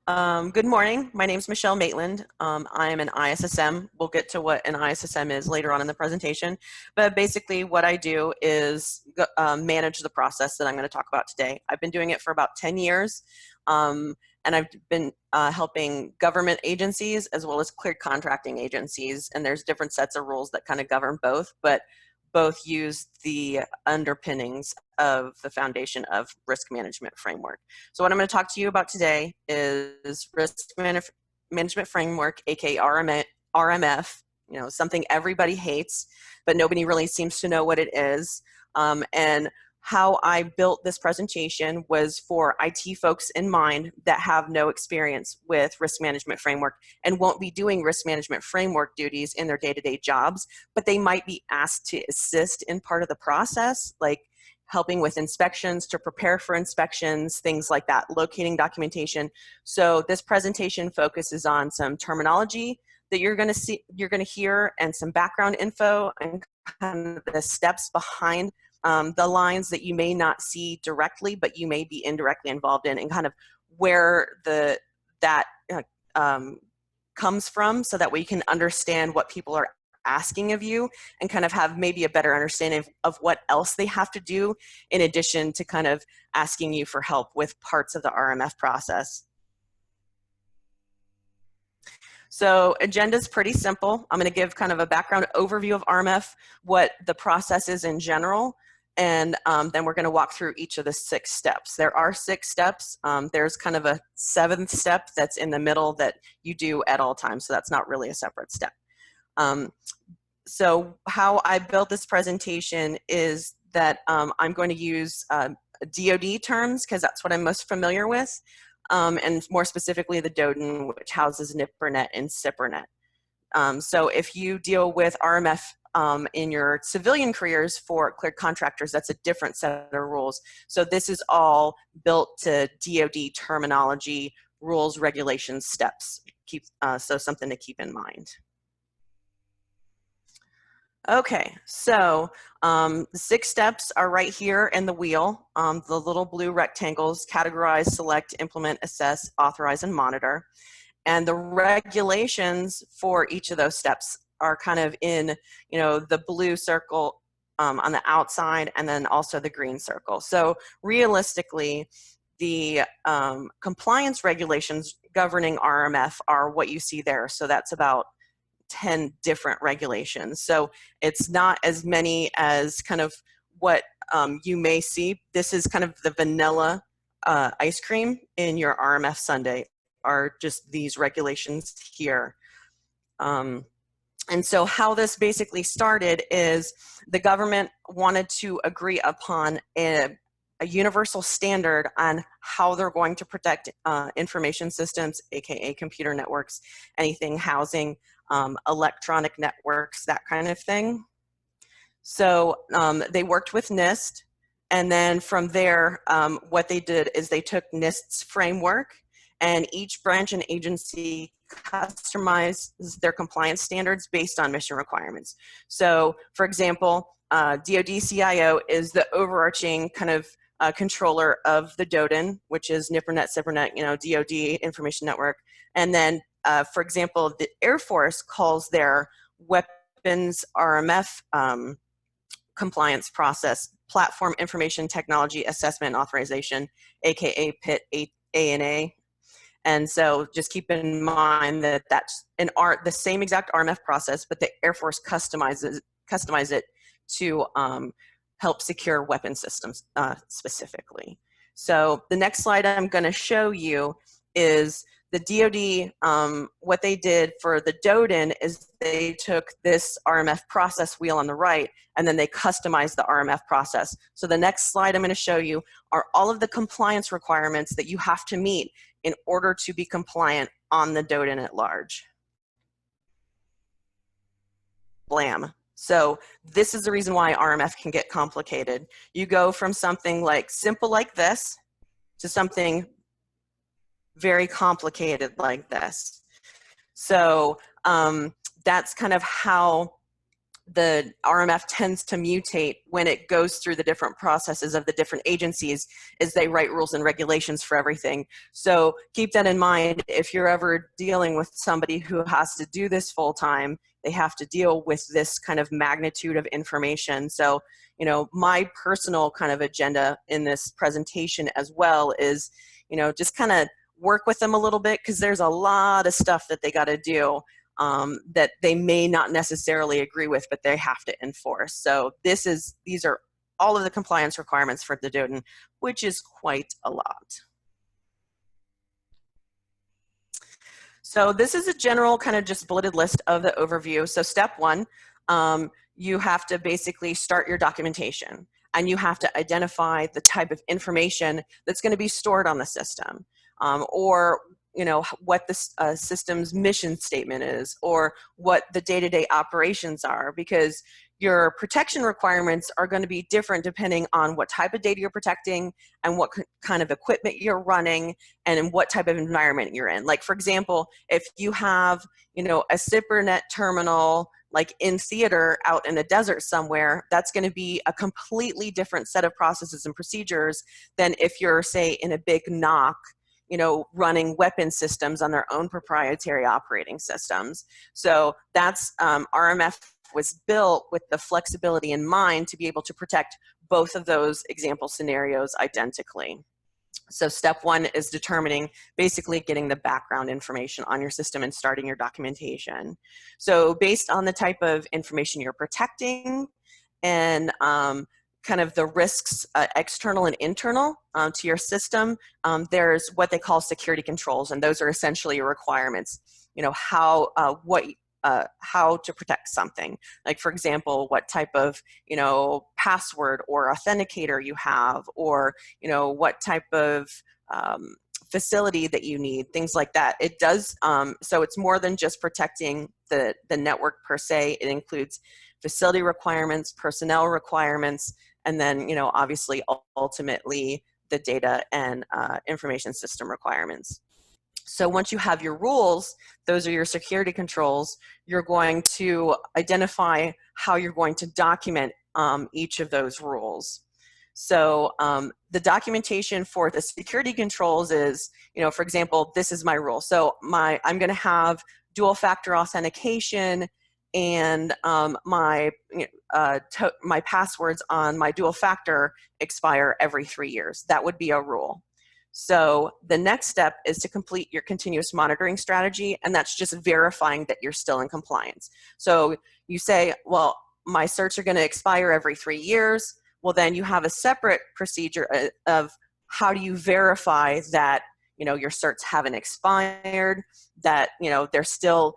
Good morning. My name is Michelle Maitland. I am an ISSM. We'll get to what an ISSM is later on in the presentation. But basically what I do is manage the process that I'm going to talk about today. I've been doing it for about 10 years. And I've been helping government agencies as well as cleared contracting agencies. And there's different sets of rules that kind of govern both, but both use the underpinnings of the foundation of risk management framework. So what I'm going to talk to you about today is risk management framework, aka RMF, something everybody hates, but nobody really seems to know what it is. And how I built this presentation was for IT folks in mind that have no experience with risk management framework and won't be doing risk management framework duties in their day-to-day jobs, but they might be asked to assist in part of the process, like helping with inspections, to prepare for inspections, things like that, locating documentation. So this presentation focuses on some terminology that you're going to hear, and some background info and kind of the steps behind the lines that you may not see directly, but you may be indirectly involved in, and kind of where that comes from, so that way you can understand what people are asking of you and kind of have maybe a better understanding of what else they have to do in addition to kind of asking you for help with parts of the RMF process. So agenda is pretty simple. I'm going to give kind of a background overview of RMF, what the process is in general, and then we're going to walk through each of the 6 steps. There are 6 steps. There's kind of a 7th step that's in the middle that you do at all times, so that's not really a separate step. So how I built this presentation is that I'm going to use DoD terms because that's what I'm most familiar with, and more specifically the DoD, which houses NIPRNet and CIPRNet. So if you deal with RMF in your civilian careers for cleared contractors, that's a different set of rules. So this is all built to DoD terminology, rules, regulations, steps. So something to keep in mind. Okay, so the 6 steps are right here in the wheel. The little blue rectangles: categorize, select, implement, assess, authorize, and monitor. And the regulations for each of those steps are kind of in, the blue circle on the outside, and then also the green circle. So realistically, the compliance regulations governing RMF are what you see there. So that's about 10 different regulations. So it's not as many as kind of what you may see. This is kind of the vanilla ice cream in your RMF sundae, are just these regulations here. And so how this basically started is the government wanted to agree upon a universal standard on how they're going to protect information systems, aka computer networks, anything housing electronic networks, that kind of thing. So they worked with NIST, and then from there, what they did is they took NIST's framework, and each branch and agency customizes their compliance standards based on mission requirements. So, for example, DoD CIO is the overarching kind of controller of the DoD, which is NIPRNet, CIPRNet, DoD Information Network. And then, for example, the Air Force calls their weapons RMF compliance process Platform Information Technology Assessment and Authorization, aka PIT A&A. And so just keep in mind that that's the same exact RMF process, but the Air Force customize it to help secure weapon systems specifically. So the next slide I'm going to show you is the DoD. What they did for the DoD is they took this RMF process wheel on the right, and then they customized the RMF process. So the next slide I'm going to show you are all of the compliance requirements that you have to meet in order to be compliant on the DoD at large. Blam. So this is the reason why RMF can get complicated. You go from something like simple like this to something very complicated like this. So that's kind of how the RMF tends to mutate when it goes through the different processes of the different agencies as they write rules and regulations for everything. So keep that in mind. If you're ever dealing with somebody who has to do this full time, they have to deal with this kind of magnitude of information. So, you know, my personal kind of agenda in this presentation as well is, you know, just kind of work with them a little bit, because there's a lot of stuff that they got to do that they may not necessarily agree with, but they have to enforce. So these are all of the compliance requirements for the DODN, which is quite a lot. So this is a general kind of just bulleted list of the overview. So step one, you have to basically start your documentation, and you have to identify the type of information that's going to be stored on the system, or you know, what the system's mission statement is, or what the day-to-day operations are, because your protection requirements are going to be different depending on what type of data you're protecting and what kind of equipment you're running and in what type of environment you're in. Like, for example, if you have, you know, a CIPRNet terminal like in Ceader out in a desert somewhere, that's going to be a completely different set of processes and procedures than if you're, say, in a big NOC, you know, running weapon systems on their own proprietary operating systems. So that's RMF was built with the flexibility in mind to be able to protect both of those example scenarios identically. So step one is determining, basically getting the background information on your system and starting your documentation. So based on the type of information you're protecting and kind of the risks, external and internal to your system, there's what they call security controls, and those are essentially your requirements. You know, how to protect something. Like, for example, what type of, you know, password or authenticator you have, or, you know, what type of facility that you need, things like that. It does, so it's more than just protecting the network per se. It includes facility requirements, personnel requirements, and then, you know, obviously, ultimately, the data and information system requirements. So once you have your rules, those are your security controls, you're going to identify how you're going to document each of those rules. So the documentation for the security controls is, you know, for example, this is my rule. So I'm going to have dual factor authentication, and my passwords on my dual factor expire every 3 years. That would be a rule. So the next step is to complete your continuous monitoring strategy, and that's just verifying that you're still in compliance. So you say, well, my certs are going to expire every 3 years. Well, then you have a separate procedure of how do you verify that, you know, your certs haven't expired, that, you know, they're still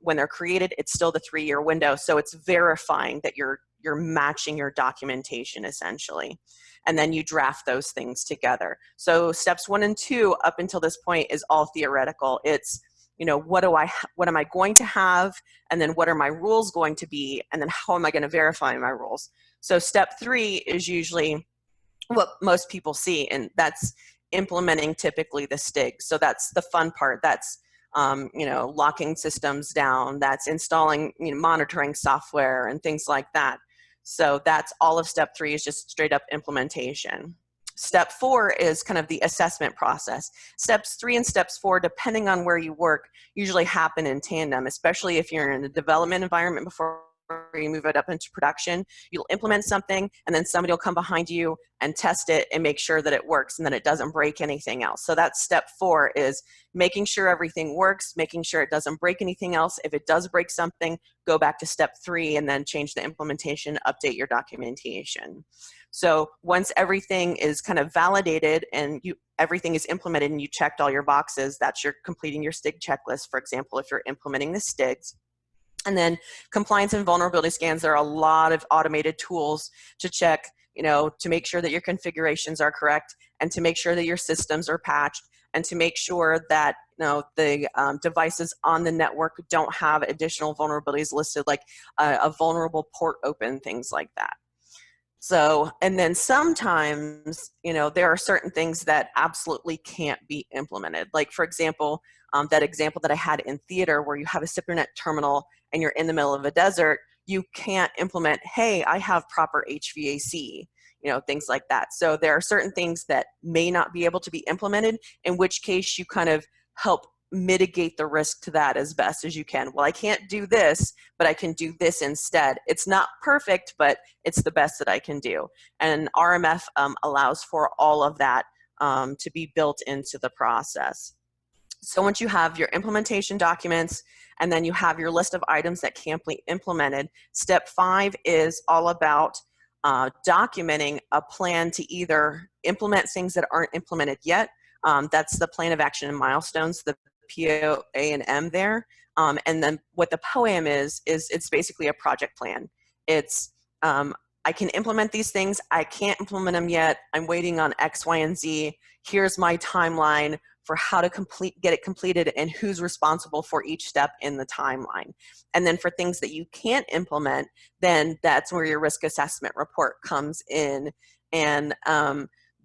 when they're created, it's still the 3-year window. So it's verifying that you're matching your documentation essentially. And then you draft those things together. So steps 1 and 2 up until this point is all theoretical. It's, you know, what am I going to have, and then what are my rules going to be, and then how am I going to verify my rules? So step 3 is usually what most people see, and that's implementing typically the STIGs. So that's the fun part. That's you know, locking systems down. That's installing, you know, monitoring software and things like that. So that's all of step 3 is just straight up implementation. Step 4 is kind of the assessment process. Steps 3 and steps 4, depending on where you work, usually happen in tandem, especially if you're in a development environment before you move it up into production. You'll implement something, and then somebody will come behind you and test it and make sure that it works and that it doesn't break anything else. So that's step 4, is making sure everything works, making sure it doesn't break anything else. If it does break something, go back to step 3 and then change the implementation, update your documentation. So once everything is kind of validated and everything is implemented and you checked all your boxes, that's your completing your STIG checklist, for example, if you're implementing the STIGs. And then compliance and vulnerability scans, there are a lot of automated tools to check, you know, to make sure that your configurations are correct, and to make sure that your systems are patched, and to make sure that, you know, the devices on the network don't have additional vulnerabilities listed, like a vulnerable port open, things like that. So, and then sometimes, you know, there are certain things that absolutely can't be implemented. Like, for example, that example that I had in Ceader where you have a CIPRNet terminal and you're in the middle of a desert, you can't implement, hey, I have proper HVAC, things like that. So there are certain things that may not be able to be implemented, in which case you kind of help mitigate the risk to that as best as you can. Well, I can't do this, but I can do this instead. It's not perfect, but it's the best that I can do. And RMF allows for all of that to be built into the process. So once you have your implementation documents, and then you have your list of items that can't be implemented, step 5 is all about documenting a plan to either implement things that aren't implemented yet. That's the plan of action and milestones, the POA&M there. And then what the POA&M is it's basically a project plan. It's I can implement these things. I can't implement them yet. I'm waiting on X, Y, and Z. Here's my timeline for how to get it completed and who's responsible for each step in the timeline. And then for things that you can't implement, then that's where your risk assessment report comes in. And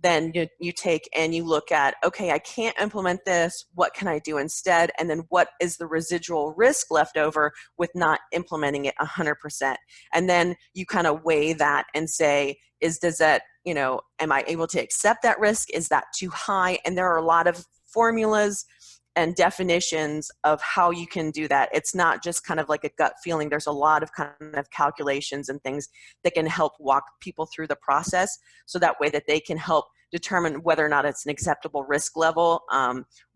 then you take and you look at, okay, I can't implement this, what can I do instead? And then what is the residual risk left over with not implementing it 100%? And then you kind of weigh that and say, does that, am I able to accept that risk? Is that too high? And there are a lot of formulas and definitions of how you can do that. It's not just kind of like a gut feeling. There's a lot of kind of calculations and things that can help walk people through the process, so that way that they can help determine whether or not it's an acceptable risk level,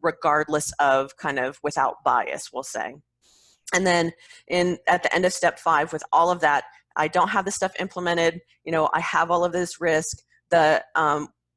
regardless of kind of without bias, we'll say. And then at the end of step 5, with all of that, I don't have this stuff implemented, I have all of this risk,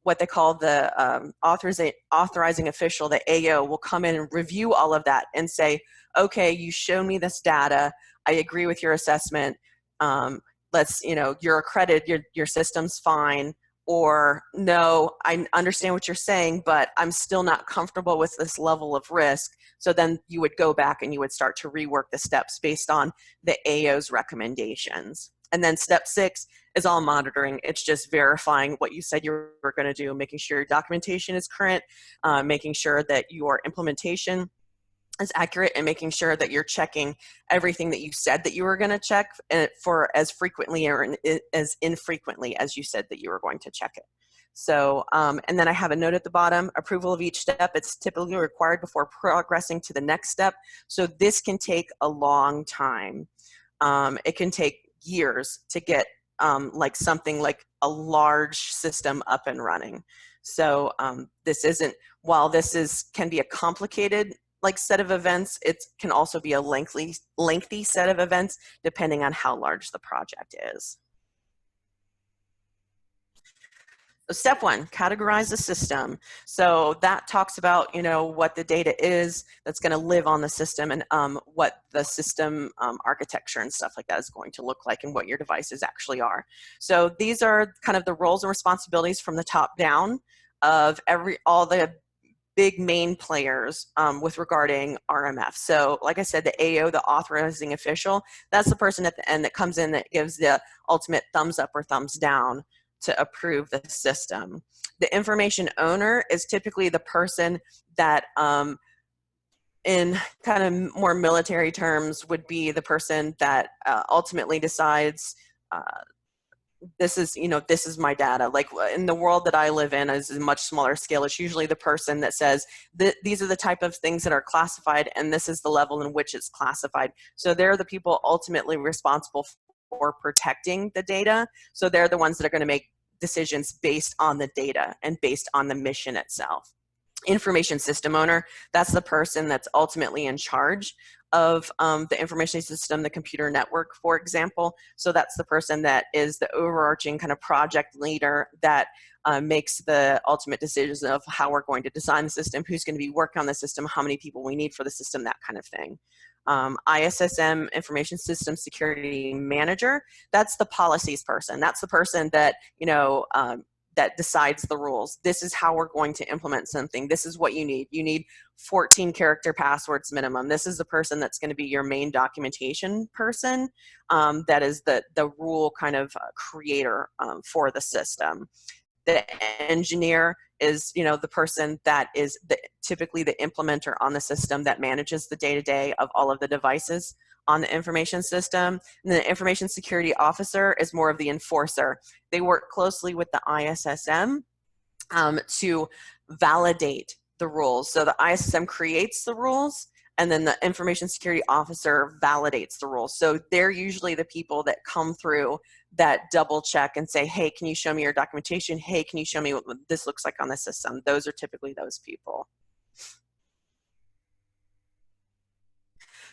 what they call the authorizing official, the AO, will come in and review all of that and say, okay, you showed me this data, I agree with your assessment, you're accredited, your system's fine, or no, I understand what you're saying, but I'm still not comfortable with this level of risk. So then you would go back and you would start to rework the steps based on the AO's recommendations. And then step 6 is all monitoring. It's just verifying what you said you were going to do, making sure your documentation is current, making sure that your implementation is accurate, and making sure that you're checking everything that you said that you were going to check for as frequently or as infrequently as you said that you were going to check it. So, and then I have a note at the bottom, approval of each step. It's typically required before progressing to the next step. So this can take a long time. It can take years to get like something like a large system up and running. So this isn't, while this can be a complicated set of events, it can also be a lengthy set of events depending on how large the project is. So step 1, categorize the system. So that talks about, what the data is that's going to live on the system, and what the system architecture and stuff like that is going to look like, and what your devices actually are. So these are kind of the roles and responsibilities from the top down of all the big main players with regarding RMF. So like I said, the AO, the authorizing official, that's the person at the end that comes in that gives the ultimate thumbs up or thumbs down to approve the system. The information owner is typically the person that in kind of more military terms would be the person that ultimately decides this is my data. Like in the world that I live in, is a much smaller scale. It's usually the person that says these are the type of things that are classified, and this is the level in which it's classified. So they're the people ultimately responsible for protecting the data. So they're the ones that are going to make decisions based on the data and based on the mission itself. Information system owner, that's the person that's ultimately in charge of the information system, the computer network, for example. So that's the person that is the overarching kind of project leader that makes the ultimate decisions of how we're going to design the system, who's going to be working on the system, how many people we need for the system, that kind of thing. ISSM, Information System Security Manager, that's the policies person. That's the person that, that decides the rules. This is how we're going to implement something. This is what you need. You need 14 character passwords minimum. This is the person that's going to be your main documentation person. That is the rule kind of creator for the system. The engineer is, the person that is typically the implementer on the system that manages the day-to-day of all of the devices on the information system. And the information security officer is more of the enforcer. They work closely with the ISSM to validate the rules. So the ISSM creates the rules, and then the information security officer validates the rules. So they're usually the people that come through that double check and say, hey, can you show me your documentation? Hey, can you show me what this looks like on the system? Those are typically those people.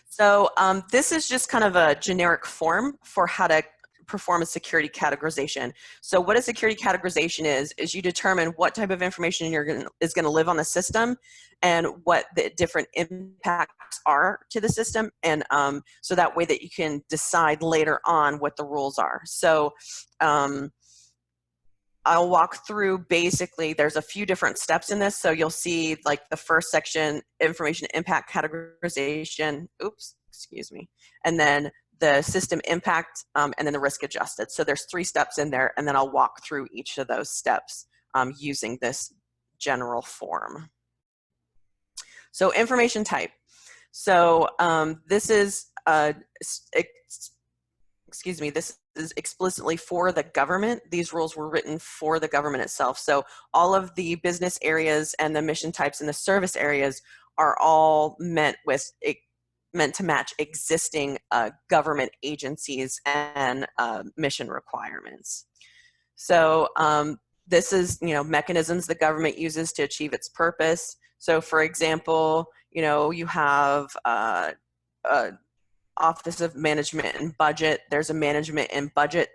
So this is just kind of a generic form for how to perform a security categorization. So what a security categorization is you determine what type of information is going to live on the system and what the different impacts are to the system, and so that way that you can decide later on what the rules are. So I'll walk through, basically there's a few different steps in this. So you'll see like the first section, information impact categorization, oops, excuse me, and then the system impact, and then the risk adjusted. So there's 3 steps in there, and then I'll walk through each of those steps using this general form. So information type. So this is, this is explicitly for the government. These rules were written for the government itself. So all of the business areas and the mission types and the service areas are all meant to match existing government agencies and mission requirements. So this is, mechanisms the government uses to achieve its purpose. So for example, you have Office of Management and Budget. There's a management and budget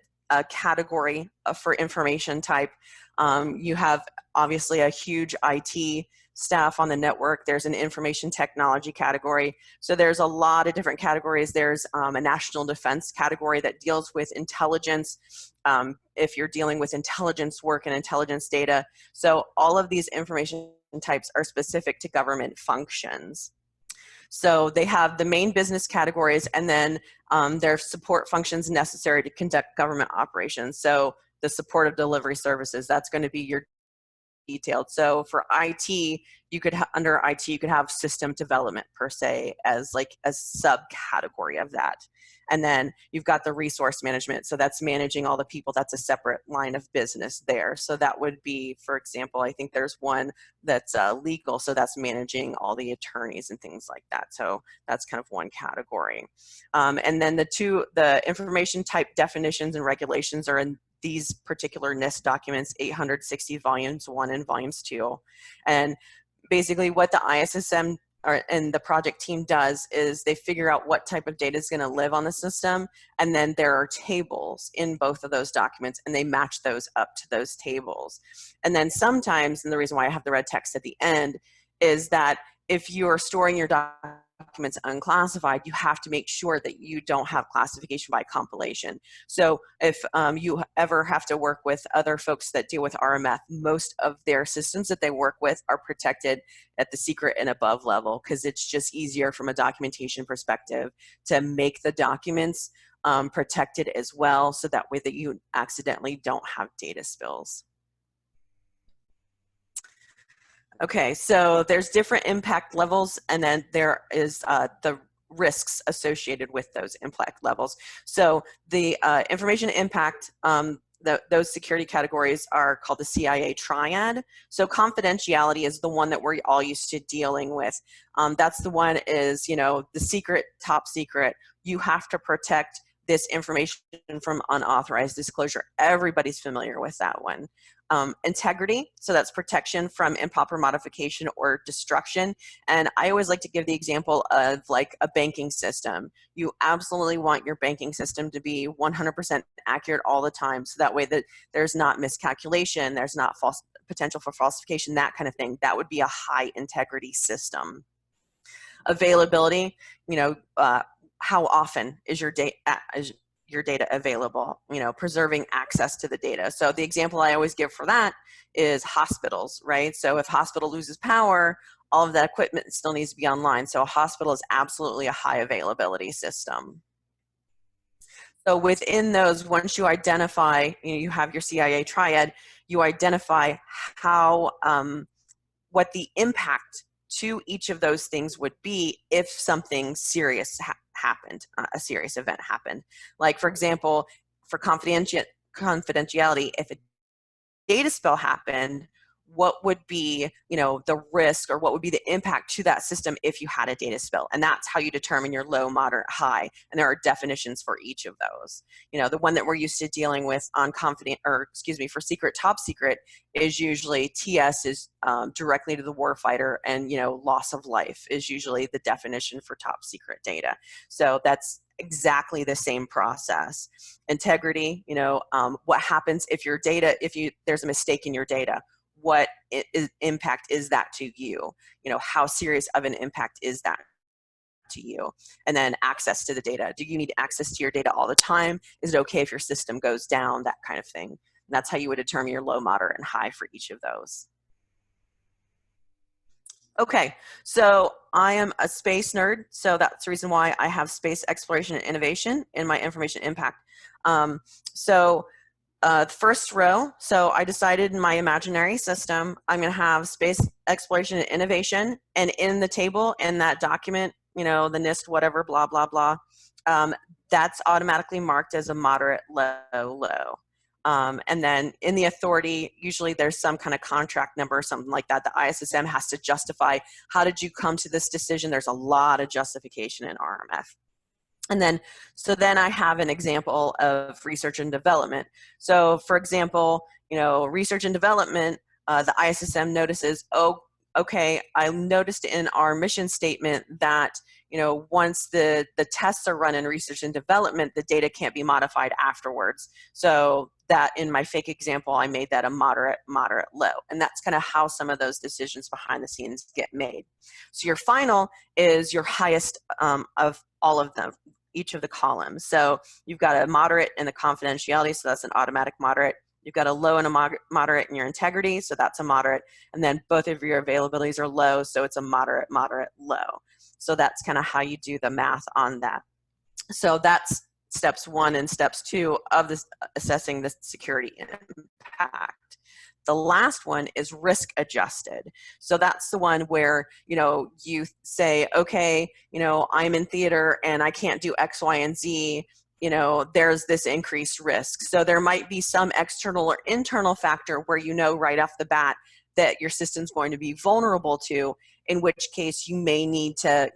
category for information type. You have obviously a huge IT staff on the network. There's an information technology category. So there's a lot of different categories. There's a national defense category that deals with intelligence, if you're dealing with intelligence work and intelligence data. So all of these information types are specific to government functions. So they have the main business categories, and then their support functions necessary to conduct government operations. So the support of delivery services, that's going to be your detailed. So for IT, you could under IT, you could have system development per se as like a subcategory of that. And then you've got the resource management. So that's managing all the people. That's a separate line of business there. So that would be, for example, I think there's one that's legal. So that's managing all the attorneys and things like that. So that's kind of one category. And then the information type definitions and regulations are in these particular NIST documents, 860 volumes 1 and volumes 2. And basically what the ISSM and the project team does is they figure out what type of data is going to live on the system, and then there are tables in both of those documents, and they match those up to those tables. And then sometimes, and the reason why I have the red text at the end, is that if you're storing your documents unclassified, you have to make sure that you don't have classification by compilation. So if you ever have to work with other folks that deal with RMF, most of their systems that they work with are protected at the secret and above level, because it's just easier from a documentation perspective to make the documents protected as well, so that way that you accidentally don't have data spills. Okay, so there's different impact levels, and then there is the risks associated with those impact levels. So the information impact, those security categories are called the CIA triad. So confidentiality is the one that we're all used to dealing with. That's the one is, the secret, top secret. You have to protect this information from unauthorized disclosure. Everybody's familiar with that one. Integrity, so that's protection from improper modification or destruction. And I always like to give the example of like a banking system. You absolutely want your banking system to be 100% accurate all the time, so that way that there's not miscalculation, there's not potential for falsification, that kind of thing. That would be a high integrity system. Availability, how often is your data available, preserving access to the data. So the example I always give for that is hospitals, right? So if a hospital loses power, all of that equipment still needs to be online. So a hospital is absolutely a high availability system. So within those, once you identify, you have your CIA triad, you identify how, what the impact to each of those things would be if something serious happened, a serious event happened. Like, for example, for confidentiality, if a data spill happened, what would be, the risk, or what would be the impact to that system if you had a data spill? And that's how you determine your low, moderate, high. And there are definitions for each of those. The one that we're used to dealing with on for secret, top secret, is usually TS is directly to the warfighter, and loss of life is usually the definition for top secret data. So that's exactly the same process. Integrity, what happens if your data, there's a mistake in your data? What impact is that to you? How serious of an impact is that to you? And then access to the data. Do you need access to your data all the time? Is it okay if your system goes down? That kind of thing. And that's how you would determine your low, moderate, and high for each of those. Okay, so I am a space nerd, so that's the reason why I have space exploration and innovation in my information impact. The first row, so I decided in my imaginary system, I'm going to have space exploration and innovation, and in the table, in that document, the NIST, whatever, blah, blah, blah, that's automatically marked as a moderate, low, low. And then in the authority, usually there's some kind of contract number or something like that. The ISSM has to justify, how did you come to this decision? There's a lot of justification in RMF. And then, so then I have an example of research and development. So for example, research and development, the ISSM notices, oh, okay, I noticed in our mission statement that, once the tests are run in research and development, the data can't be modified afterwards. So that, in my fake example, I made that a moderate, moderate, low. And that's kind of how some of those decisions behind the scenes get made. So your final is your highest of all of them, each of the columns. So you've got a moderate in the confidentiality, so that's an automatic moderate. You've got a low and a moderate in your integrity, so that's a moderate. And then both of your availabilities are low, so it's a moderate, moderate, low. So that's kind of how you do the math on that. So that's steps 1 and steps 2 of this assessing the security impact. The last one is risk adjusted. So that's the one where, you say, okay, I'm in theater and I can't do X, Y, and Z, there's this increased risk. So there might be some external or internal factor where right off the bat that your system's going to be vulnerable to, in which case you may need to,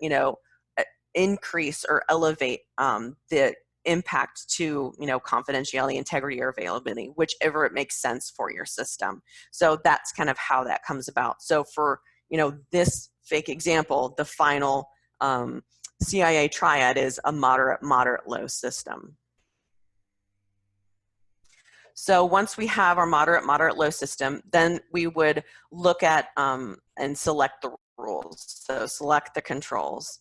increase or elevate the impact to confidentiality, integrity, or availability, whichever it makes sense for your system. So that's kind of how that comes about. So for this fake example, the final CIA triad is a moderate, moderate, low system. So once we have our moderate, moderate, low system, then we would look at and select the rules. So select the controls.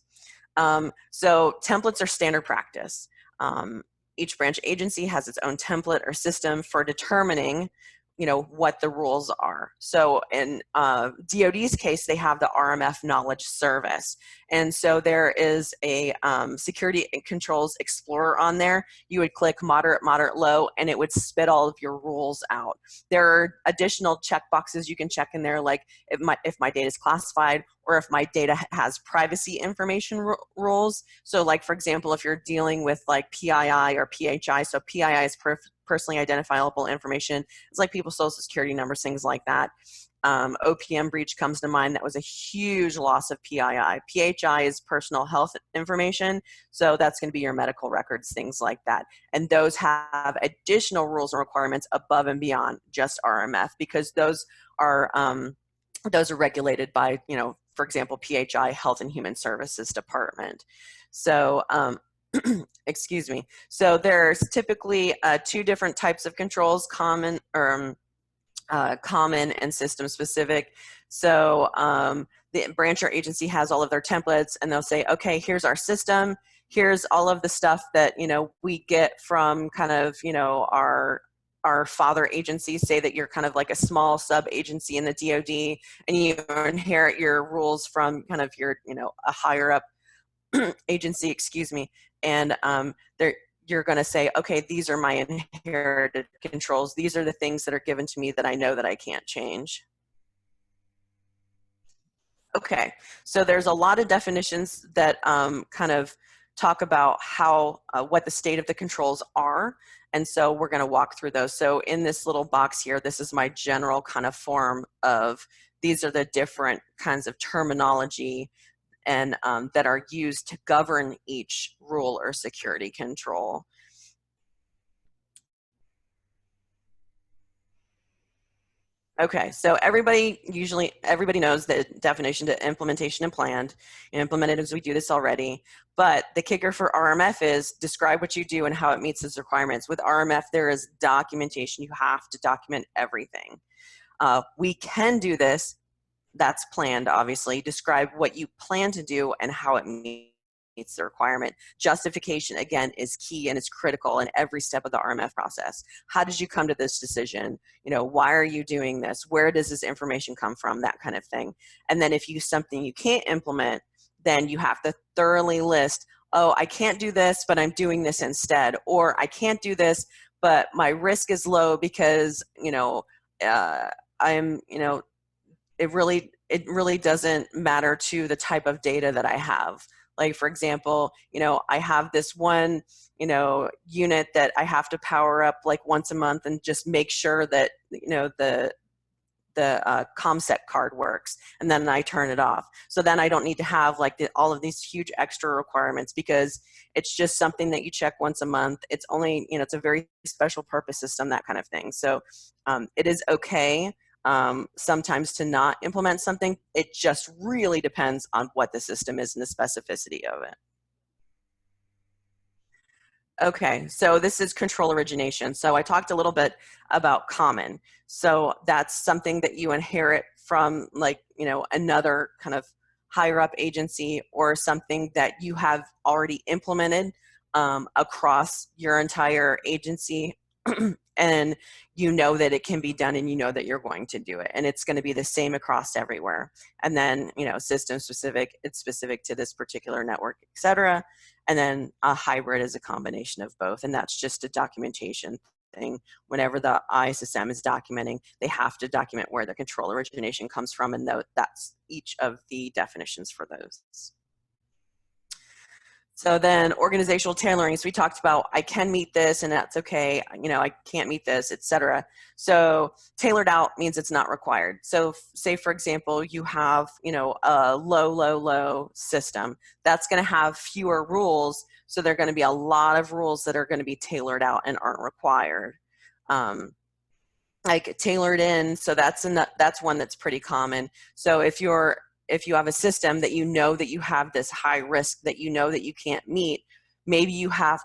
So templates are standard practice. Each branch agency has its own template or system for determining, what the rules are. So in DoD's case, they have the RMF Knowledge Service. And so there is a Security Controls Explorer on there. You would click moderate, moderate, low, and it would spit all of your rules out. There are additional checkboxes you can check in there, like if my data is classified, or if my data has privacy information rules. So like, for example, if you're dealing with like PII or PHI, so PII is personally identifiable information. It's like people's social security numbers, things like that. OPM breach comes to mind. That was a huge loss of PII. PHI is personal health information, so that's going to be your medical records, things like that. And those have additional rules and requirements above and beyond just RMF, because those are regulated by, for example, PHI, Health and Human Services Department. So, excuse me. So there's typically 2 different types of controls, common and system specific. So the branch or agency has all of their templates, and they'll say, okay, here's our system. Here's all of the stuff that, we get from kind of, our father agencies. Say that you're kind of like a small sub-agency in the DoD, and you inherit your rules from kind of your, a higher up agency, excuse me. And you're going to say, okay, these are my inherited controls. These are the things that are given to me that I know that I can't change. Okay, so there's a lot of definitions that kind of talk about how, what the state of the controls are, and so we're going to walk through those. So in this little box here, this is my general kind of form of, these are the different kinds of terminology and that are used to govern each rule or security control. Okay, so everybody knows the definition to implementation and planned. Implemented as we do this already, but the kicker for RMF is describe what you do and how it meets its requirements. With RMF, there is documentation. You have to document everything. We can do this. That's planned, obviously. Describe what you plan to do and how it meets the requirement. Justification, again, is key and it's critical in every step of the RMF process. How did you come to this decision? You know, why are you doing this? Where does this information come from? That kind of thing. And then if you something you can't implement, then you have to thoroughly list, oh, I can't do this, but I'm doing this instead. Or I can't do this, but my risk is low because, you know, I'm, you know, it really doesn't matter to the type of data that I have. Like, for example, you know, I have this one, you know, unit that I have to power up like once a month and just make sure that, you know, the ComSec card works, and then I turn it off. So then I don't need to have like all of these huge extra requirements because it's just something that you check once a month. It's only, you know, it's a very special purpose system, that kind of thing. So it is okay sometimes to not implement something. It just really depends on what the system is and the specificity of it. Okay, so this is control origination. So I talked a little bit about common. So that's something that you inherit from, like, you know, another kind of higher up agency or something that you have already implemented across your entire agency. And you know that it can be done and you know that you're going to do it. And it's going to be the same across everywhere. And then, you know, system specific, it's specific to this particular network, et cetera. And then a hybrid is a combination of both. And that's just a documentation thing. Whenever the ISSM is documenting, they have to document where the control origination comes from, and that's each of the definitions for those. So then organizational tailoring. So we talked about I can meet this and that's okay. You know, I can't meet this, etc. So tailored out means it's not required. So say, for example, you have, you know, a low system that's going to have fewer rules. So there are going to be a lot of rules that are going to be tailored out and aren't required. Like tailored in. So that's one that's pretty common. So if you have a system that you know that you have this high risk that you know that you can't meet, maybe you have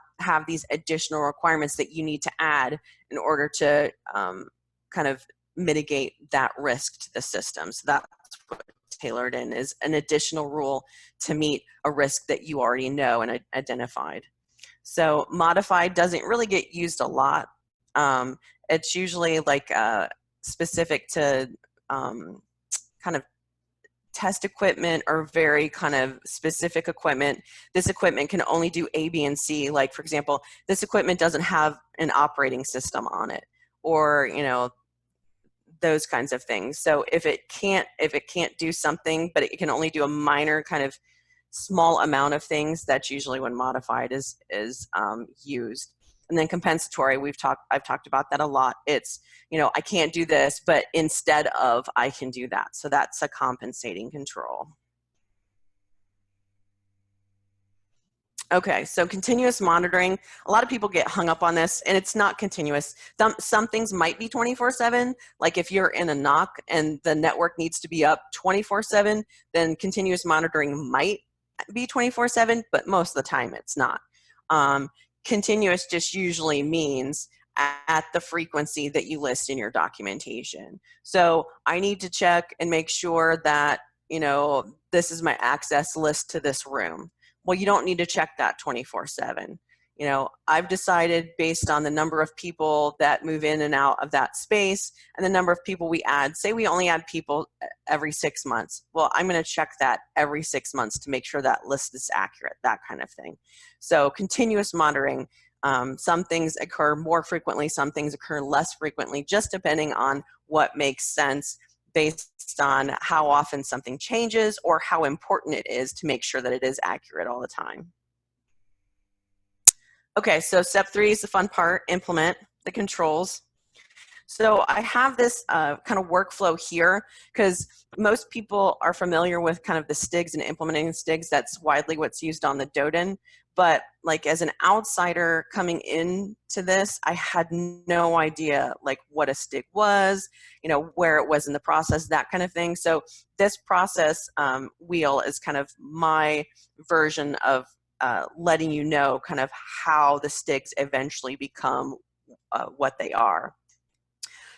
these additional requirements that you need to add in order to kind of mitigate that risk to the system. So that's what tailored in is, an additional rule to meet a risk that you already know and identified. So modified doesn't really get used a lot. It's usually like specific to kind of test equipment or very kind of specific equipment. This equipment can only do A, B, and C. Like, for example, this equipment doesn't have an operating system on it, or, you know, those kinds of things. So if it can't do something, but it can only do a minor kind of small amount of things, that's usually when modified is used. And then compensatory, I've talked about that a lot. It's, you know, I can't do this, but instead of I can do that. So that's a compensating control. Okay, so continuous monitoring. A lot of people get hung up on this, and it's not continuous. Some things might be 24/7. Like if you're in a NOC and the network needs to be up 24/7, then continuous monitoring might be 24/7, but most of the time it's not. Continuous just usually means at the frequency that you list in your documentation. So I need to check and make sure that, you know, this is my access list to this room. Well, you don't need to check that 24/7. You know, I've decided based on the number of people that move in and out of that space and the number of people we add, say we only add people every 6 months. Well, I'm going to check that every 6 months to make sure that list is accurate, that kind of thing. So continuous monitoring, some things occur more frequently, some things occur less frequently, just depending on what makes sense based based on how often something changes or how important it is to make sure that it is accurate all the time. Okay, so step 3 is the fun part, implement the controls. So I have this kind of workflow here because most people are familiar with kind of the STIGs and implementing STIGs. That's widely what's used on the DODIN. But like as an outsider coming into this, I had no idea like what a STIG was, you know, where it was in the process, that kind of thing. So this process wheel is kind of my version of letting you know kind of how the STIGs eventually become what they are.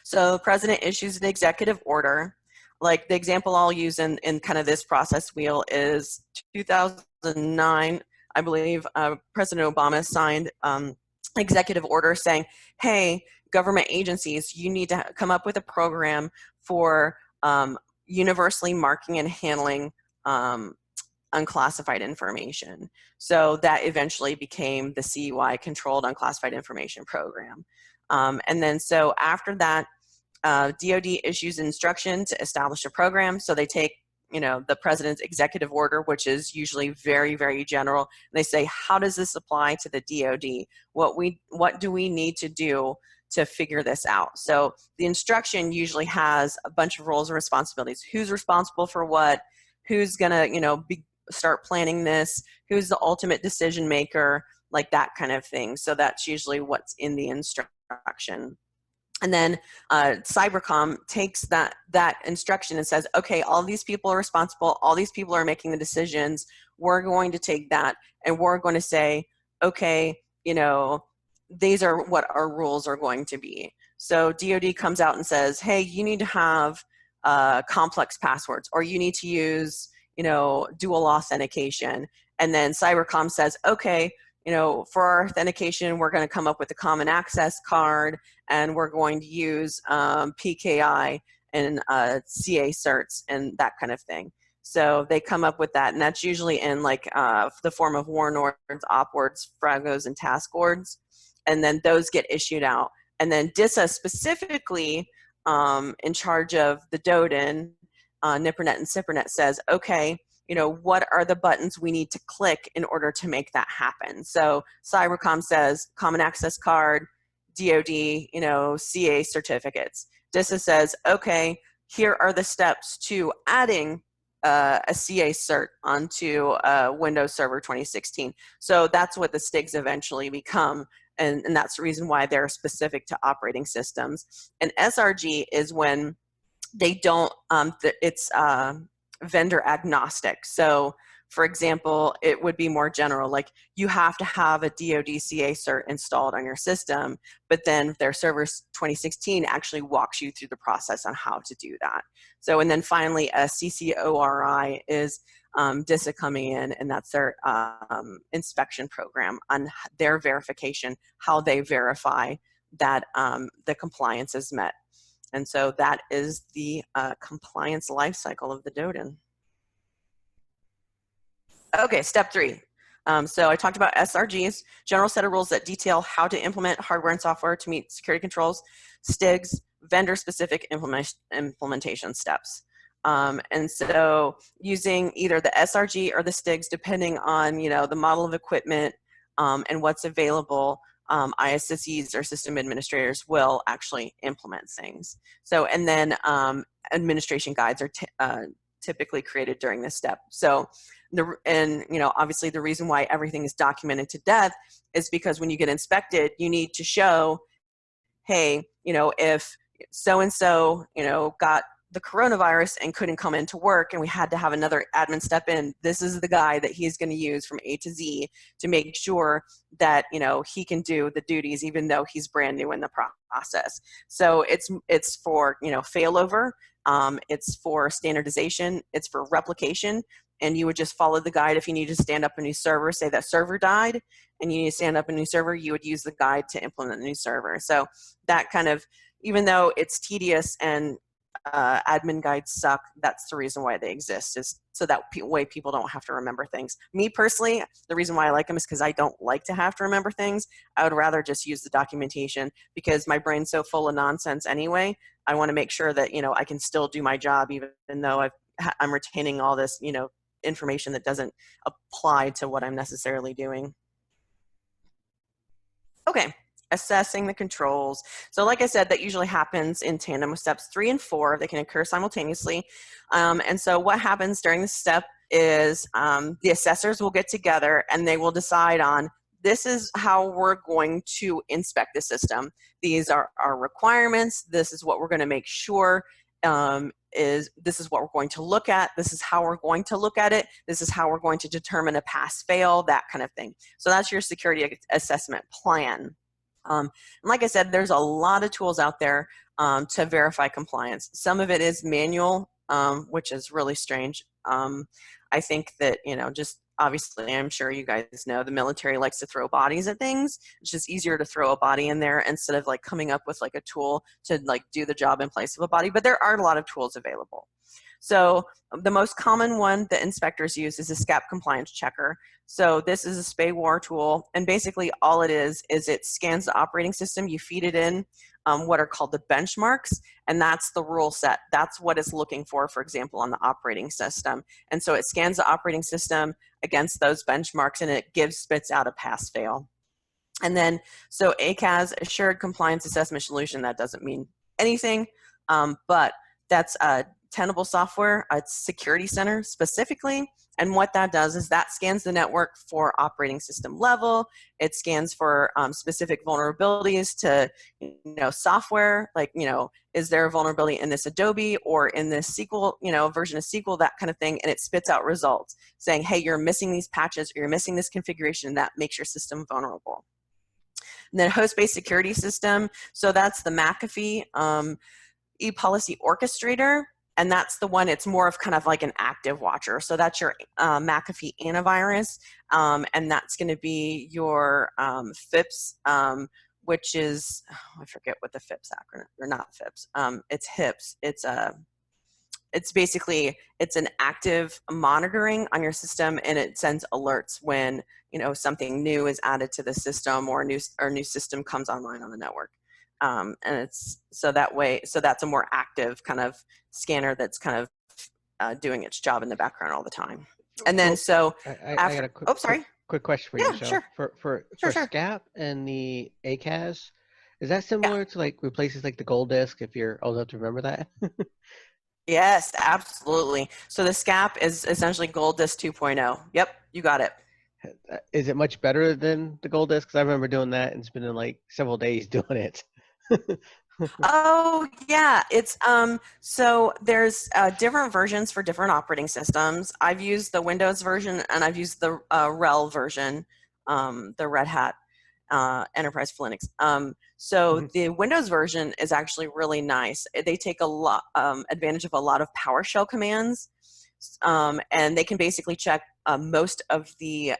So the president issues an executive order. Like the example I'll use in kind of this process wheel is 2009, I believe, President Obama signed executive order saying, hey, government agencies, you need to come up with a program for universally marking and handling unclassified information. So that eventually became the CUI, Controlled Unclassified Information Program. And then so after that, DoD issues instruction to establish a program. So they take, you know, the president's executive order, which is usually very, very general. And they say, how does this apply to the DoD? What do we need to do to figure this out? So the instruction usually has a bunch of roles and responsibilities. Who's responsible for what? Who's gonna, you know, start planning this? Who's the ultimate decision maker? Like that kind of thing. So that's usually what's in the instruction. And then Cybercom takes that instruction and says, okay, all these people are responsible, all these people are making the decisions, we're going to take that and we're going to say, okay, you know, these are what our rules are going to be. So DoD comes out and says, hey, you need to have complex passwords, or you need to use, you know, dual authentication. And then Cybercom says, okay, you know, for our authentication, we're going to come up with a common access card, and we're going to use PKI and CA certs and that kind of thing. So they come up with that, and that's usually in like the form of warn orders, op words, fragos, and task orders, and then those get issued out. And then DISA specifically in charge of the DODIN, NIPRNet and CIPRNet says, okay, you know, what are the buttons we need to click in order to make that happen? So Cybercom says common access card, DoD, you know, CA certificates. DISA says, okay, here are the steps to adding a CA cert onto Windows Server 2016. So that's what the STIGs eventually become, and that's the reason why they're specific to operating systems. And SRG is when they don't, it's vendor agnostic. So for example, it would be more general, like you have to have a DoD CA cert installed on your system, but then their Server 2016 actually walks you through the process on how to do that. So, and then finally, a CCORI is DISA coming in, and that's their inspection program on their verification, how they verify that the compliance is met. And so that is the compliance lifecycle of the DODIN. Okay, step 3. So I talked about SRGs, general set of rules that detail how to implement hardware and software to meet security controls, STIGs, vendor-specific implementation steps. And so using either the SRG or the STIGs, depending on, you know, the model of equipment and what's available, ISSEs or system administrators will actually implement things. So, and then administration guides are typically created during this step. So, and you know, obviously the reason why everything is documented to death is because when you get inspected, you need to show, hey, you know, if so-and-so, you know, got the coronavirus and couldn't come into work and we had to have another admin step in, this is the guy that he's going to use from A to Z to make sure that, you know, he can do the duties even though he's brand new in the process. So it's for, you know, failover, it's for standardization, it's for replication, and you would just follow the guide. If you need to stand up a new server, say that server died and you need to stand up a new server, you would use the guide to implement the new server. So that kind of, even though it's tedious and admin guides suck. That's the reason why they exist, is so that way people don't have to remember things. Me personally, the reason why I like them is because I don't like to have to remember things. I would rather just use the documentation because my brain's so full of nonsense anyway. I want to make sure that, you know, I can still do my job even though I'm retaining all this, you know, information that doesn't apply to what I'm necessarily doing. Okay, assessing the controls. So like I said, that usually happens in tandem with steps 3 and 4. They can occur simultaneously. And so what happens during this step is the assessors will get together and they will decide on, this is how we're going to inspect the system. These are our requirements. This is what we're going to make sure this is what we're going to look at. This is how we're going to look at it. This is how we're going to determine a pass fail, that kind of thing. So that's your security assessment plan. And like I said, there's a lot of tools out there to verify compliance. Some of it is manual, which is really strange. I think that, you know, just obviously, I'm sure you guys know, the military likes to throw bodies at things. It's just easier to throw a body in there instead of like coming up with like a tool to like do the job in place of a body, but there are a lot of tools available. So the most common one that inspectors use is a SCAP Compliance Checker. So this is a SPAY-WAR tool, and basically all it is it scans the operating system, you feed it in what are called the benchmarks, and that's the rule set. That's what it's looking for example, on the operating system. And so it scans the operating system against those benchmarks, and it spits out a pass-fail. And then, so ACAS, Assured Compliance Assessment Solution, that doesn't mean anything, but that's Tenable Software, it's Security Center specifically, and what that does is that scans the network for operating system level. It scans for specific vulnerabilities to, you know, software, like, you know, is there a vulnerability in this Adobe or in this SQL, you know, version of SQL, that kind of thing, and it spits out results saying, hey, you're missing these patches, or you're missing this configuration, and that makes your system vulnerable. And then host-based security system, so that's the McAfee ePolicy Orchestrator, and that's the one, it's more of kind of like an active watcher. So that's your McAfee antivirus, and that's going to be your FIPS, which is, oh, I forget what the FIPS acronym, or not FIPS, it's HIPS. It's basically, it's an active monitoring on your system, and it sends alerts when, you know, something new is added to the system, or a new system comes online on the network. And it's so that way, so that's a more active kind of scanner that's kind of doing its job in the background all the time. And then, so I got a quick question for you, Michelle. Sure. For SCAP and the ACAS, is that similar to like replaces like the gold disk, if you're old enough to remember that? Yes, absolutely. So the SCAP is essentially gold disk 2.0. Yep, you got it. Is it much better than the gold disk? Because I remember doing that and spending like several days doing it. Oh yeah, it's so there's different versions for different operating systems. I've used the Windows version, and I've used the RHEL version, the Red Hat Enterprise for Linux. So the Windows version is actually really nice. They take a lot advantage of a lot of PowerShell commands, and they can basically check most of the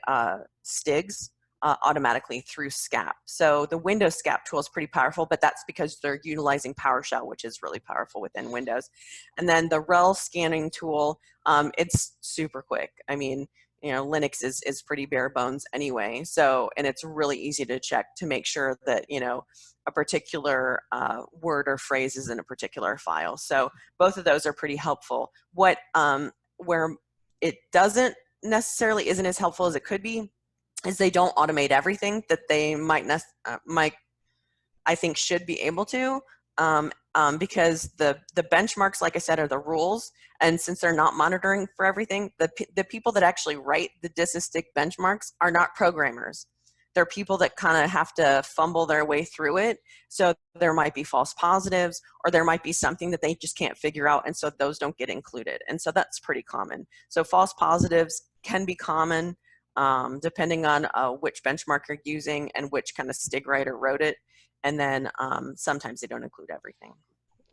STIGs automatically through SCAP. So the Windows SCAP tool is pretty powerful, but that's because they're utilizing PowerShell, which is really powerful within Windows. And then the RHEL scanning tool, it's super quick. I mean, you know, Linux is pretty bare bones anyway. So, and it's really easy to check to make sure that, you know, a particular word or phrase is in a particular file. So both of those are pretty helpful. What, where it doesn't necessarily isn't as helpful as it could be is they don't automate everything that they might I think should be able to, because the benchmarks, like I said, are the rules, and since they're not monitoring for everything, the people that actually write the DISISTIC benchmarks are not programmers. They're people that kind of have to fumble their way through it, so there might be false positives, or there might be something that they just can't figure out, and so those don't get included, and so that's pretty common. So false positives can be common, depending on which benchmark you're using and which kind of STIG writer wrote it. And then sometimes they don't include everything.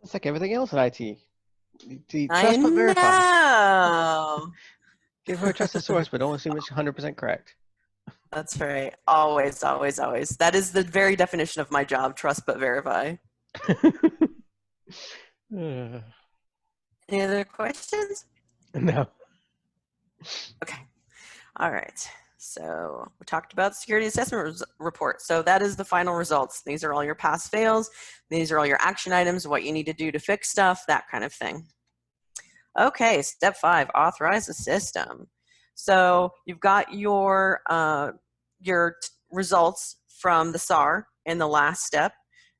It's like everything else in IT. Trust but verify. Know. Give her a trusted source, but don't assume it's 100% correct. That's right. Always, always, always. That is the very definition of my job, trust but verify. Any other questions? No. Okay. All right. So we talked about the security assessment report. So that is the final results. These are all your pass fails. These are all your action items, what you need to do to fix stuff, that kind of thing. Okay, step 5, authorize the system. So you've got your results from the SAR in the last step.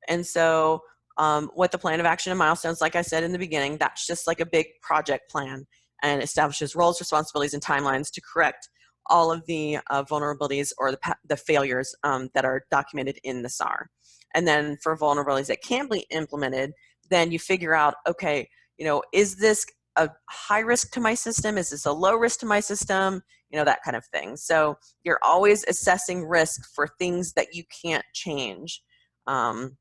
And so what the plan of action and milestones, like I said in the beginning, that's just like a big project plan and establishes roles, responsibilities, and timelines to correct all of the vulnerabilities or the failures that are documented in the SAR. And then for vulnerabilities that can't be implemented, then you figure out, okay, is this a high risk to my system? Is this a low risk to my system? That kind of thing. So you're always assessing risk for things that you can't change. And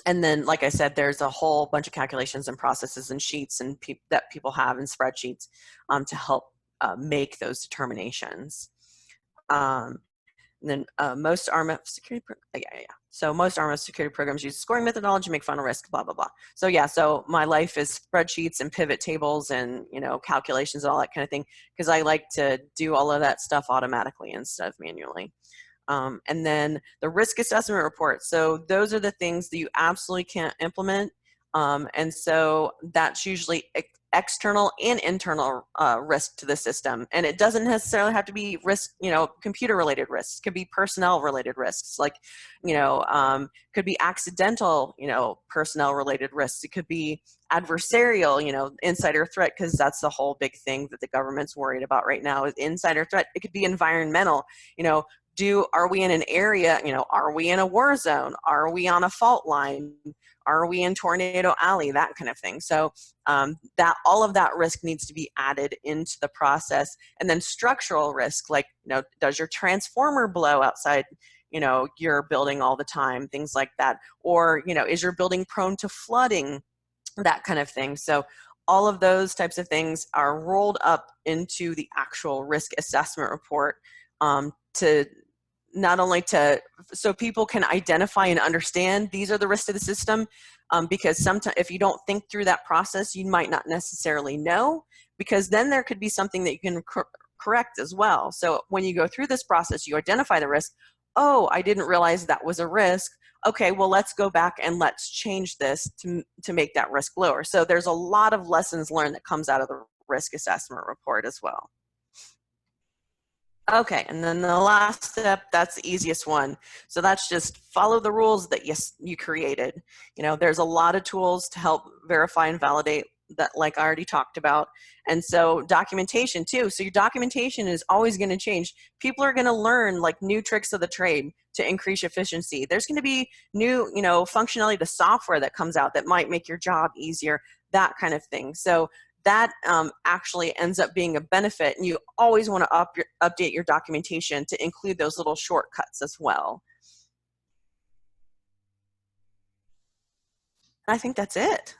then, like I said, there's a whole bunch of calculations and processes and sheets and that people have in spreadsheets to help make those determinations. And then most RMF security, So most RMF security programs use scoring methodology to make final risk, blah, blah, blah. So yeah, so my life is spreadsheets and pivot tables and, calculations and all that kind of thing, because I like to do all of that stuff automatically instead of manually. And then the risk assessment report. So those are the things that you absolutely can't implement. And so that's usually external and internal risk to the system. And it doesn't necessarily have to be risk, computer related risks. It could be personnel related risks, like, could be accidental, personnel related risks. It could be adversarial, insider threat, because that's the whole big thing that the government's worried about right now is insider threat. It could be environmental, are we in an area, are we in a war zone? Are we on a fault line? Are we in Tornado Alley? That kind of thing. So that all of that risk needs to be added into the process. And then structural risk, like, does your transformer blow outside, your building all the time? Things like that. Or, is your building prone to flooding? That kind of thing. So all of those types of things are rolled up into the actual risk assessment report to not only so people can identify and understand these are the risks to the system, because sometimes if you don't think through that process, you might not necessarily know, because then there could be something that you can correct as well. So when you go through this process, you identify the risk. Oh, I didn't realize that was a risk. Okay, well, let's go back and let's change this to make that risk lower. So there's a lot of lessons learned that comes out of the risk assessment report as well. Okay, and then the last step, that's the easiest one. So that's just follow the rules that you created. There's a lot of tools to help verify and validate that, like I already talked about. And so documentation too. So your documentation is always going to change. People are going to learn like new tricks of the trade to increase efficiency. There's going to be new, functionality to software that comes out that might make your job easier, that kind of thing. So that actually ends up being a benefit, and you always want to update your documentation to include those little shortcuts as well. I think that's it.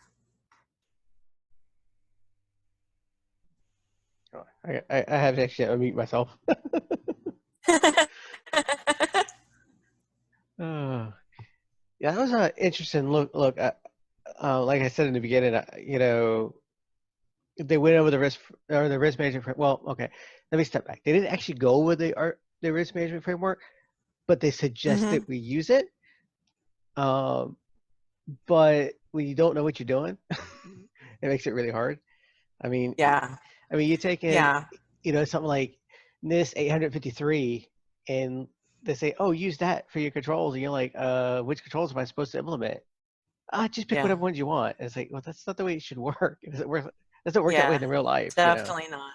I have to actually unmute myself. Yeah, that was an interesting look. Like I said in the beginning, they went over the risk or the risk management. Well, okay, let me step back. They didn't actually go over the risk management framework, but they suggested we use it. But when you don't know what you're doing, it makes it really hard. I mean, you take in, something like NIST 853, and they say, "Oh, use that for your controls," and you're like, "Which controls am I supposed to implement?" Just pick whatever ones you want. And it's like, well, that's not the way it should work. It doesn't work that way in the real life. Definitely not.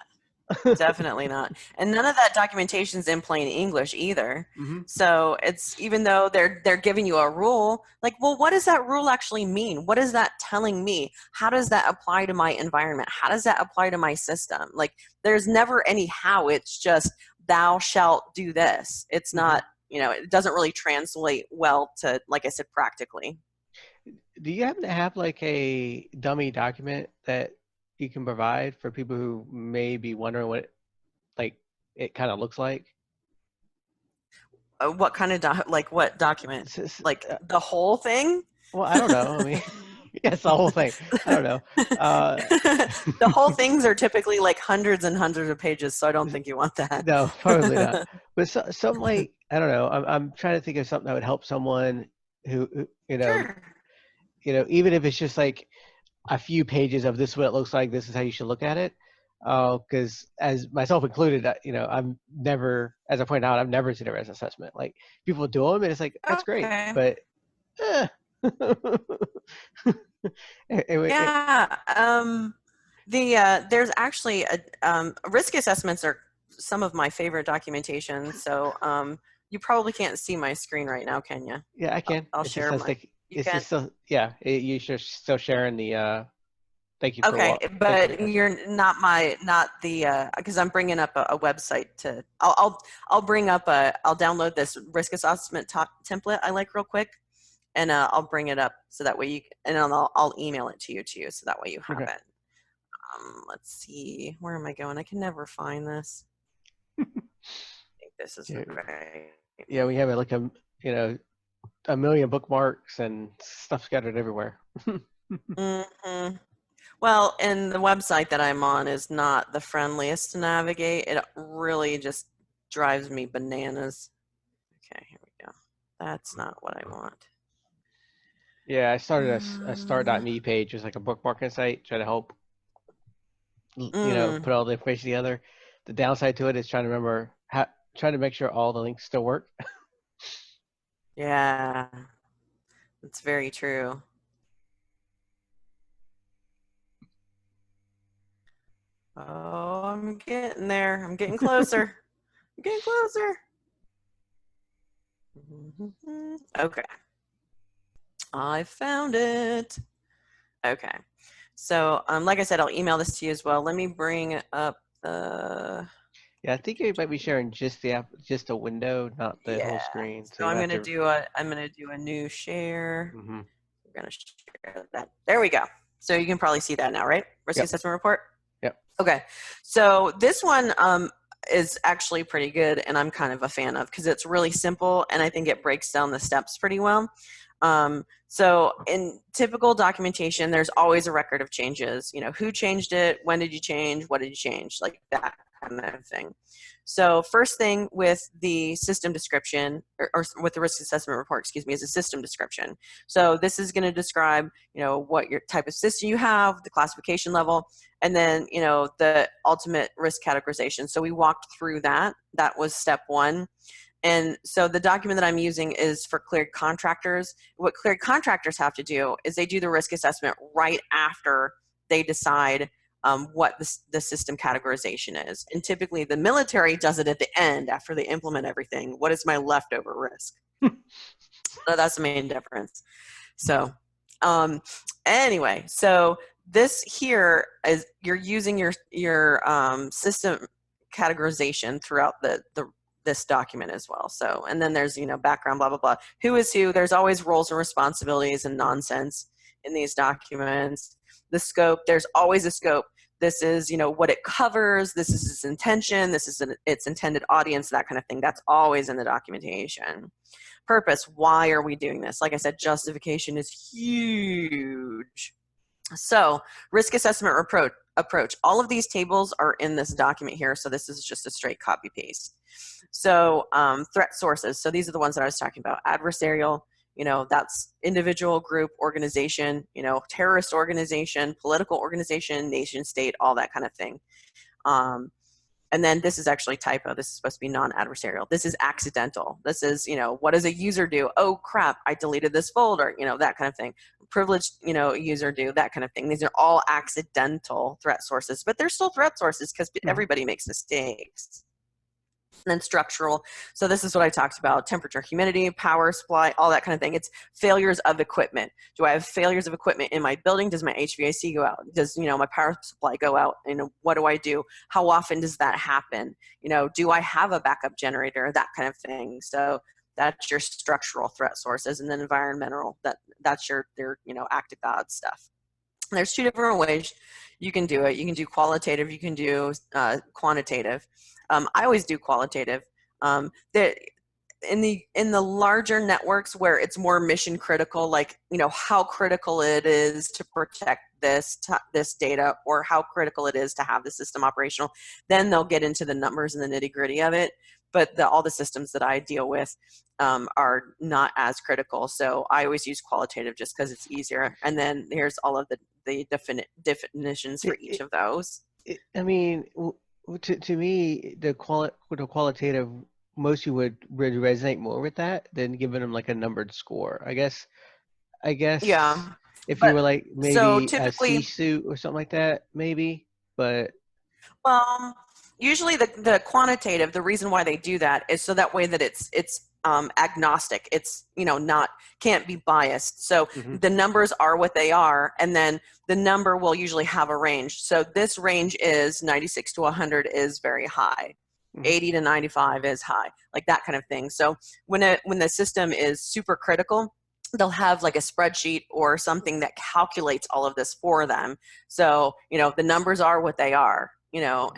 Definitely not. And none of that documentation is in plain English either. So it's, even though they're giving you a rule, like, well, what does that rule actually mean? What is that telling me? How does that apply to my environment? How does that apply to my system? Like, there's never any how. It's just thou shalt do this. It's not, it doesn't really translate well to, like I said, practically. Do you happen to have like a dummy document that you can provide for people who may be wondering what it kind of looks like? What kind of what document? Like the whole thing? Well, I don't know. I mean, Yes, the whole thing. I don't know. The whole things are typically like hundreds and hundreds of pages, so I don't think you want that. No, probably not. But some like, I don't know. I'm trying to think of something that would help someone who Sure. even if it's just like a few pages of this is what it looks like, this is how you should look at it. Because as myself included, I'm never, as I pointed out, I've never seen a risk assessment. Like people do them, and it's like that's great, Okay. but Yeah. There's actually risk assessments are some of my favorite documentation. So you probably can't see my screen right now, can you? Yeah, I can. I'll It just share says my. You it's can. just still, yeah. You should still sharing the. Thank you for Okay, thank you for but that. you're not the because I'm bringing up a website to. I'll bring up I'll download this risk assessment template I like real quick, and I'll bring it up so that way and I'll email it to you too, so that way you have Okay. it. Let's see, where am I going? I can never find this. I think this is Yeah, right. yeah, we have like a million bookmarks and stuff scattered everywhere. Mm-hmm. Well, and the website that I'm on is not the friendliest to navigate. It really just drives me bananas. Okay, here we go. That's not what I want. Yeah, I started a start.me page, just like a bookmarking site, try to help put all the information together. The downside to it is trying to make sure all the links still work. Yeah, that's very true. Oh, I'm getting there. I'm getting closer. I'm getting closer. Okay. I found it. Okay. So, like I said, I'll email this to you as well. Let me bring up the. Yeah, I think you might be sharing just the app, just a window, not the Yeah. whole screen. So So you I'm might have gonna to. do a new share. Mm-hmm. We're gonna share that. There we go. So you can probably see that now, right? Risk Yep. assessment report. Yep. Okay. So this one is actually pretty good, and I'm kind of a fan of because it's really simple, and I think it breaks down the steps pretty well. So in typical documentation, there's always a record of changes. Who changed it, when did you change, what did you change, like that kind of thing. So first thing with the system description, or with the risk assessment report, excuse me, is a system description. So this is going to describe, what your type of system you have, the classification level, and then, the ultimate risk categorization. So we walked through that. That was step one. And so the document that I'm using is for cleared contractors. What cleared contractors have to do is they do the risk assessment right after they decide what the system categorization is. And typically the military does it at the end after they implement everything. What is my leftover risk? So that's the main difference. So anyway, so this here is you're using your system categorization throughout this document as well. So, and then there's, background, blah, blah, blah. Who is who? There's always roles and responsibilities and nonsense in these documents. The scope, there's always a scope. This is, what it covers. This is its intention. This is its intended audience, that kind of thing. That's always in the documentation. Purpose, why are we doing this? Like I said, justification is huge. So risk assessment approach. All of these tables are in this document here, so this is just a straight copy paste. So threat sources. So these are the ones that I was talking about. Adversarial, that's individual, group, organization, terrorist organization, political organization, nation state, all that kind of thing. And then this is actually typo. This is supposed to be non-adversarial. This is accidental. This is, what does a user do? Oh, crap, I deleted this folder, that kind of thing. Privileged, user do, that kind of thing. These are all accidental threat sources, but they're still threat sources because everybody makes mistakes. And then structural. So this is what I talked about: temperature, humidity, power supply, all that kind of thing. It's failures of equipment. Do I have failures of equipment in my building? Does my HVAC go out? Does my power supply go out? What do I do? How often does that happen? Do I have a backup generator? That kind of thing. So that's your structural threat sources. And then environmental, that's your act of God stuff. And there's two different ways you can do it. You can do qualitative, you can do quantitative. I always do qualitative. in the larger networks where it's more mission critical, like, you know, how critical it is to protect this data, or how critical it is to have the system operational, then they'll get into the numbers and the nitty gritty of it. But all the systems that I deal with are not as critical. So I always use qualitative just because it's easier. And then here's all of the definitions for each of those. I mean, to me, the qualitative, most you would resonate more with that than giving them like a numbered score. I guess Yeah. if you But were like so maybe a C typically, suit or something like that, maybe. But usually the quantitative, the reason why they do that is so that way that it's agnostic. It's, you know, can't be biased. So the numbers are what they are, and then the number will usually have a range. So this range is 96 to 100 is very high. 80 to 95 is high, like that kind of thing. So when the system is super critical, they'll have like a spreadsheet or something that calculates all of this for them. So, you know, the numbers are what they are, you know,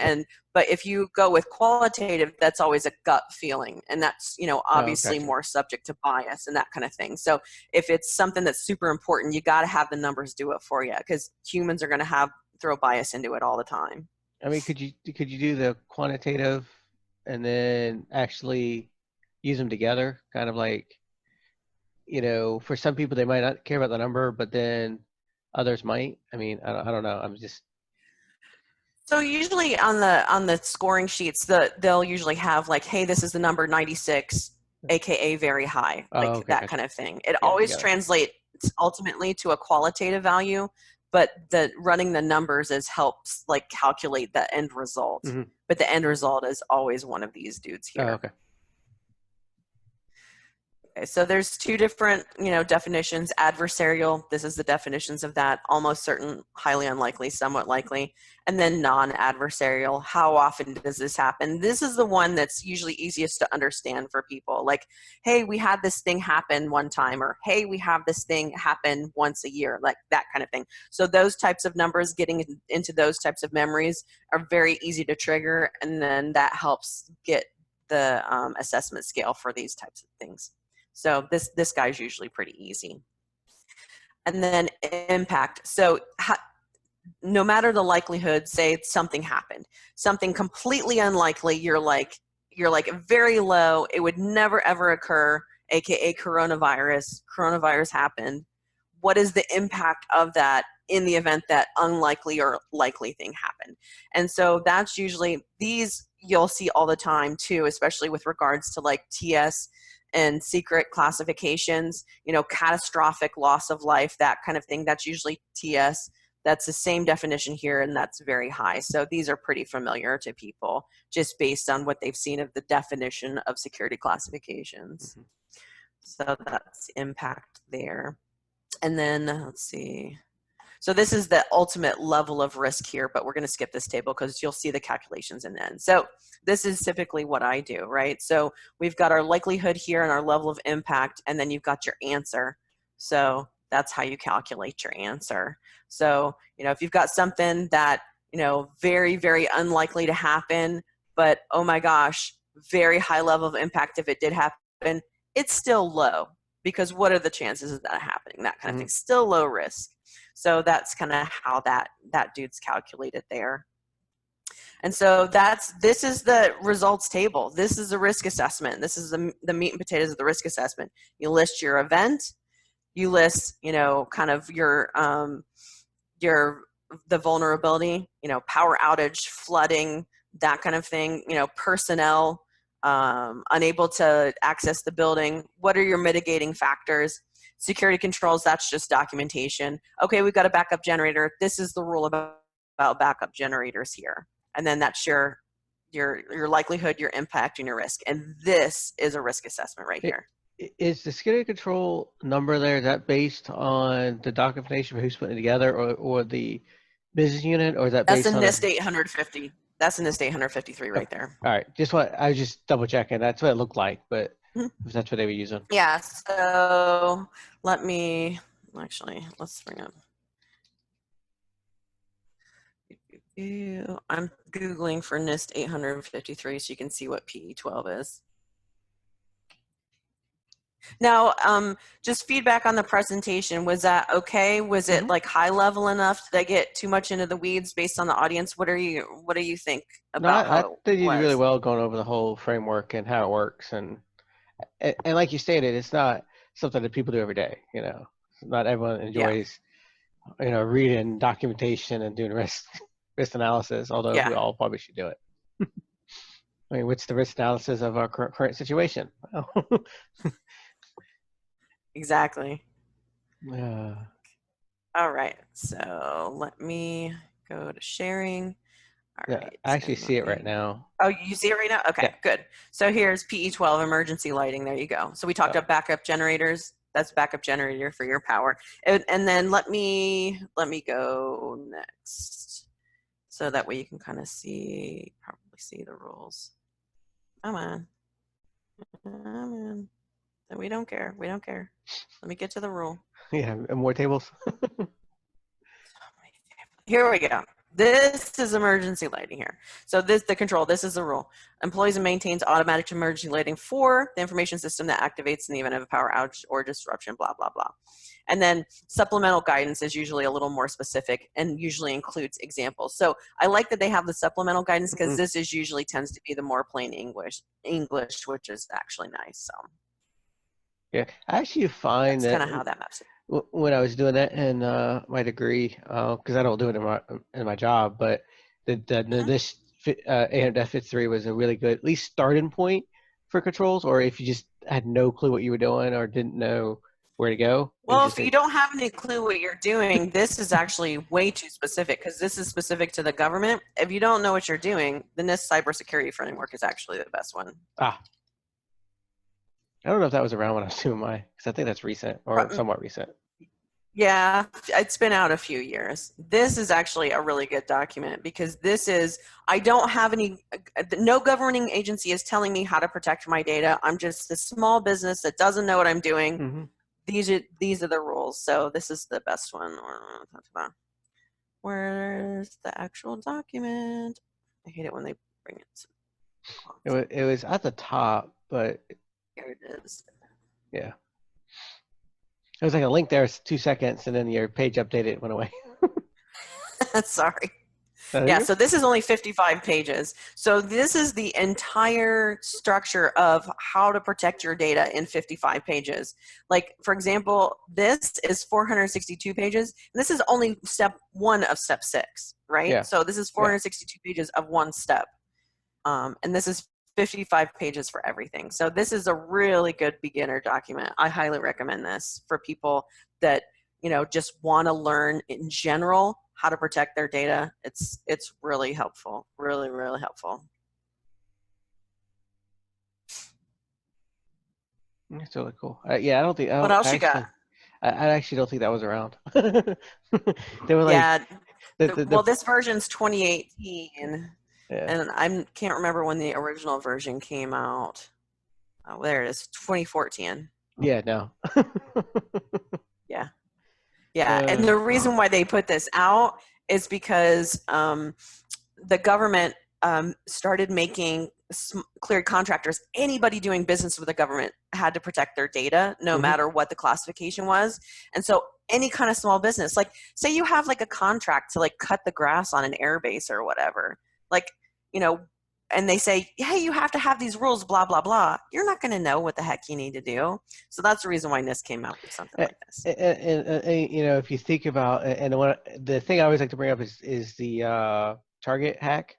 but if you go with qualitative, that's always a gut feeling. And that's, you know, obviously gotcha. more subject to bias and that kind of thing. So if it's something that's super important, you got to have the numbers do it for you, because humans are going to throw bias into it all the time. I mean, could you do the quantitative and then actually use them together? Kind of like, you know, for some people they might not care about the number, but then others might. I mean, I don't know. I'm just. So usually on the scoring sheets, they'll usually have like, hey, this is the number 96, aka very high, Oh, like okay, that gotcha. kind of thing. It Yeah, always together. translates ultimately to a qualitative value, but running the numbers helps like calculate the end result. But the end result is always one of these dudes Oh, here. okay. Okay, so there's two different, you know, definitions. Adversarial, this is the definitions of that: almost certain, highly unlikely, somewhat likely. And then non-adversarial, how often does this happen? This is the one that's usually easiest to understand for people. Like, hey, we had this thing happen one time, or hey, we have this thing happen once a year, like that kind of thing. So those types of numbers, getting into those types of memories are very easy to trigger, and then that helps get the assessment scale for these types of things. So this guy's usually pretty easy. And then impact. So no matter the likelihood, say something happened, something completely unlikely, you're like very low, it would never ever occur, aka coronavirus happened. What is the impact of that in the event that unlikely or likely thing happened? And so that's usually, these you'll see all the time too, especially with regards to like TS and secret classifications, you know, catastrophic loss of life, that kind of thing. That's usually TS. That's the same definition here, and that's very high. So these are pretty familiar to people just based on what they've seen of the definition of security classifications. So that's impact there. And then let's see. So this is the ultimate level of risk here, but we're going to skip this table because you'll see the calculations in the end. So this is typically what I do, right? So we've got our likelihood here and our level of impact, and then you've got your answer. So that's how you calculate your answer. So, you know, if you've got something that, you know, very, very unlikely to happen, but oh my gosh, very high level of impact if it did happen, it's still low, because what are the chances of that happening? That kind of thing, still low risk. So that's kind of how that dude's calculated there. And so this is the results table. This is the risk assessment. This is the meat and potatoes of the risk assessment. You list your event. You list, you know, kind of the vulnerability, you know, power outage, flooding, that kind of thing, you know, personnel, unable to access the building. What are your mitigating factors? Security controls, that's just documentation. Okay, we've got a backup generator. This is the rule about backup generators here. And then that's your likelihood, your impact, and your risk. And this is a risk assessment right here. Is the security control number there, is that based on the documentation for who's putting it together, or the business unit, or is that That's based in on NIST 850. That's in NIST 853 right there. All right, I was just double checking. That's what it looked like, but if that's what they were using. Yeah, so let's bring up. I'm Googling for NIST 853 so you can see what PE12 is. Now, just feedback on the presentation. Was that okay? Was it like high level enough? Did I get too much into the weeds based on the audience? What do you think No, about I how it think you did really was? well going over the whole framework and how it works, and like you stated, it's not something that people do every day. Not everyone Yeah, enjoys reading documentation and doing risk analysis. Although yeah, we all probably should do it. I mean, what's the risk analysis of our current situation? exactly. uh, All right, so let me go to sharing. All yeah, right, I actually and see let it right me. now. Oh, you see it right now? Okay, Yeah. good. So here's PE12 emergency lighting. There you go. So we talked Oh, about backup generators. That's backup generator for your power. And then let me go next. So that way you can kind of probably see the rules. Come on. Come on. We don't care. We don't care. Let me get to the rule. yeah, and more tables. Here we go. This is emergency lighting here. So the control, this is the rule. Employs and maintains automatic emergency lighting for the information system that activates in the event of a power outage or disruption, blah, blah, blah. And then supplemental guidance is usually a little more specific and usually includes examples. So I like that they have the supplemental guidance because this is usually tends to be the more plain English, which is actually nice. So Yeah, I actually find that's kind that of how that maps. when I was doing that in my degree, because I don't do it in my job, but this 800-3 was a really good, at least starting point for controls, or if you just had no clue what you were doing or didn't know where to go, it was Well, just if you don't have any clue what you're doing, this is actually way too specific because this is specific to the government. If you don't know what you're doing, the NIST cybersecurity framework is actually the best one. I don't know if that was around when I was doing because I think that's recent or somewhat recent. Yeah, it's been out a few years. This is actually a really good document because I don't have no governing agency is telling me how to protect my data. I'm just a small business that doesn't know what I'm doing. Mm-hmm. These are the rules. So this is the best one. Where's the actual document? I hate it when they bring it. It was at the top, but Here it is. yeah. It was like a link there, 2 seconds, and then your page updated, went away. Sorry. Yeah, so this is only 55 pages. So this is the entire structure of how to protect your data in 55 pages. Like, for example, this is 462 pages. And this is only step 1 of step 6, right? Yeah. So this is 462 pages of 1 step. And this is 55 pages for everything. So this is a really good beginner document. I highly recommend this for people that, just want to learn in general how to protect their data. It's really helpful. Really, really helpful. It's really cool. Yeah, I don't think. What else you got? I actually don't think that was around. They were like, Yeah. the This version's 2018, yeah. and I can't remember when the original version came out. Oh, there it is, 2014. Yeah, no. Yeah. Yeah, and the reason why they put this out is because the government started making cleared contractors. Anybody doing business with the government had to protect their data, no matter what the classification was. And so any kind of small business, like say you have like a contract to like cut the grass on an airbase or whatever, like, and they say, hey, you have to have these rules, blah, blah, blah. You're not going to know what the heck you need to do. So that's the reason why NIST came out with something like this. And if you think about, and the thing I always like to bring up is the Target hack.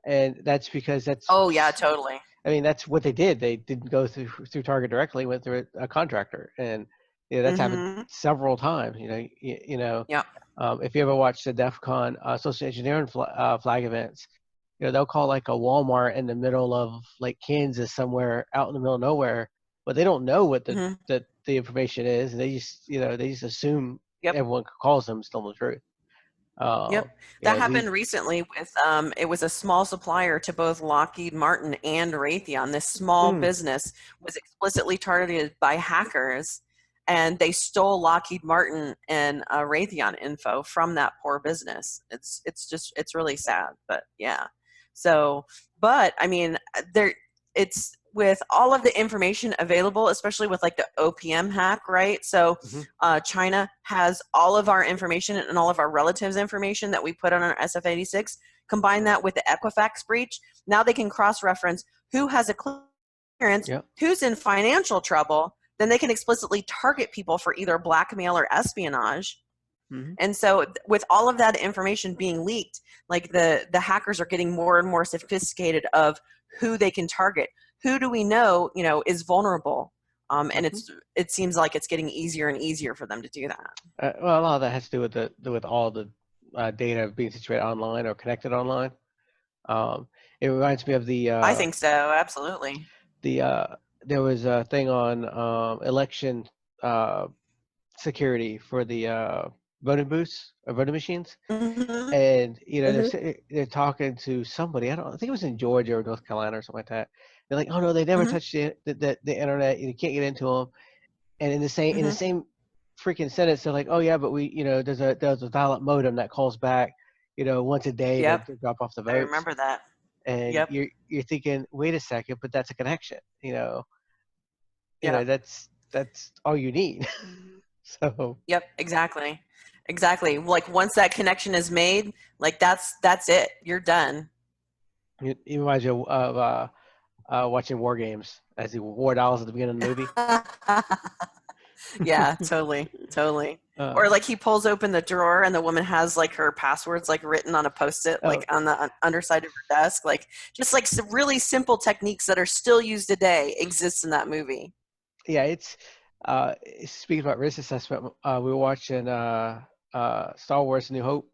And that's because that's. Oh, yeah, totally. I mean, that's what they did. They didn't go through Target directly, went through a contractor. And that's happened several times, Yeah. If you ever watch the DEF CON social engineering flag events, they'll call like a Walmart in the middle of like Kansas somewhere out in the middle of nowhere, but they don't know what the information is, and they just assume everyone calls them still the truth. That happened recently with it was a small supplier to both Lockheed Martin and Raytheon. This small business was explicitly targeted by hackers, and they stole Lockheed Martin and Raytheon info from that poor business. It's really sad, but yeah. So, but I mean, with all of the information available, especially with like the OPM hack, right? So China has all of our information and all of our relatives' information that we put on our SF-86. Combine that with the Equifax breach. Now they can cross-reference who has a clearance, who's in financial trouble. Then they can explicitly target people for either blackmail or espionage. And so with all of that information being leaked, like the hackers are getting more and more sophisticated of who they can target. Who do we know, is vulnerable? And it seems like it's getting easier and easier for them to do that. Well, a lot of that has to do with all the data being situated online or connected online. It reminds me of the. I think so, absolutely. There was a thing on election security for the voting booths or voting machines, and they're talking to somebody. I think it was in Georgia or North Carolina or something like that. They're like, "Oh no, they never touched the internet. You can't get into them." And in the same freaking sentence, they're like, "Oh yeah, but we there's a dial-up modem that calls back once a day to drop off the votes." I remember that. And you're thinking, wait a second, but that's a connection. That's all you need. So. Yep, exactly. Like once that connection is made, like that's it. You're done. You reminds you of watching War Games as the War Dolls at the beginning of the movie. Yeah, totally. Or like he pulls open the drawer and the woman has like her passwords like written on a Post-it like on the underside of her desk. Like just like some really simple techniques that are still used today exists in that movie. Yeah, it's speaking about risk assessment, we were watching Star Wars: A New Hope,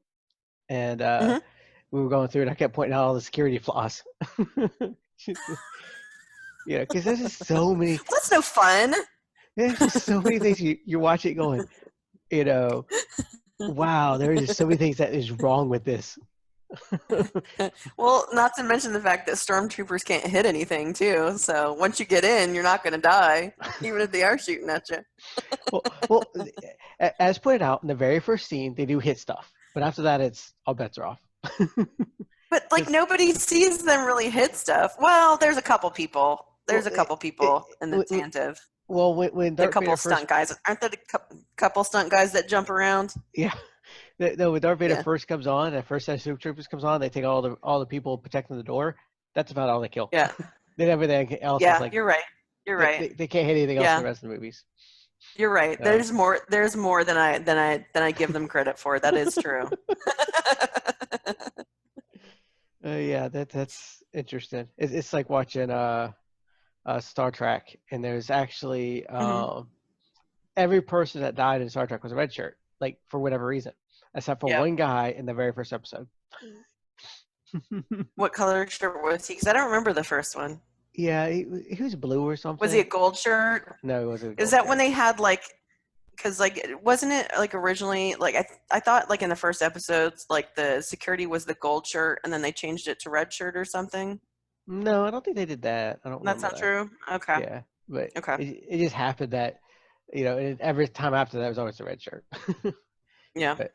and we were going through it. I kept pointing out all the security flaws. Because there's just so many. That's no fun. There's just so many things you're watching going, wow, there are just so many things that is wrong with this. Well, not to mention the fact that stormtroopers can't hit anything too. So once you get in, you're not going to die, even if they are shooting at you. well, as pointed out in the very first scene, they do hit stuff, but after that, it's all bets are off. But like nobody sees them really hit stuff. Well, there's a couple people. There's a couple people in the Tantive. Well, when a couple stunt guys, aren't there a couple stunt guys that jump around? Yeah. No, when Darth Vader first comes on, that first set of Super Troopers comes on, they take all the people protecting the door. That's about all they kill. Yeah. Then everything else is like. You're right. They can't hit anything else in the rest of the movies. You're right. There's more than I give them credit for. That is true. Yeah, that's interesting. It's like watching Star Trek, and there's actually every person that died in Star Trek was a red shirt, like for whatever reason, except for one guy in the very first episode. What color shirt was he? Because I don't remember the first one. Yeah, he was blue or something. Was he a gold shirt? No, he wasn't. Is that when they had like, because like wasn't it like originally like I thought like in the first episodes like the security was the gold shirt and then they changed it to red shirt or something? No, I don't think they did that. I don't. That's not true. Okay. Yeah, but okay. It just happened that every time after that it was always a red shirt. Yeah. But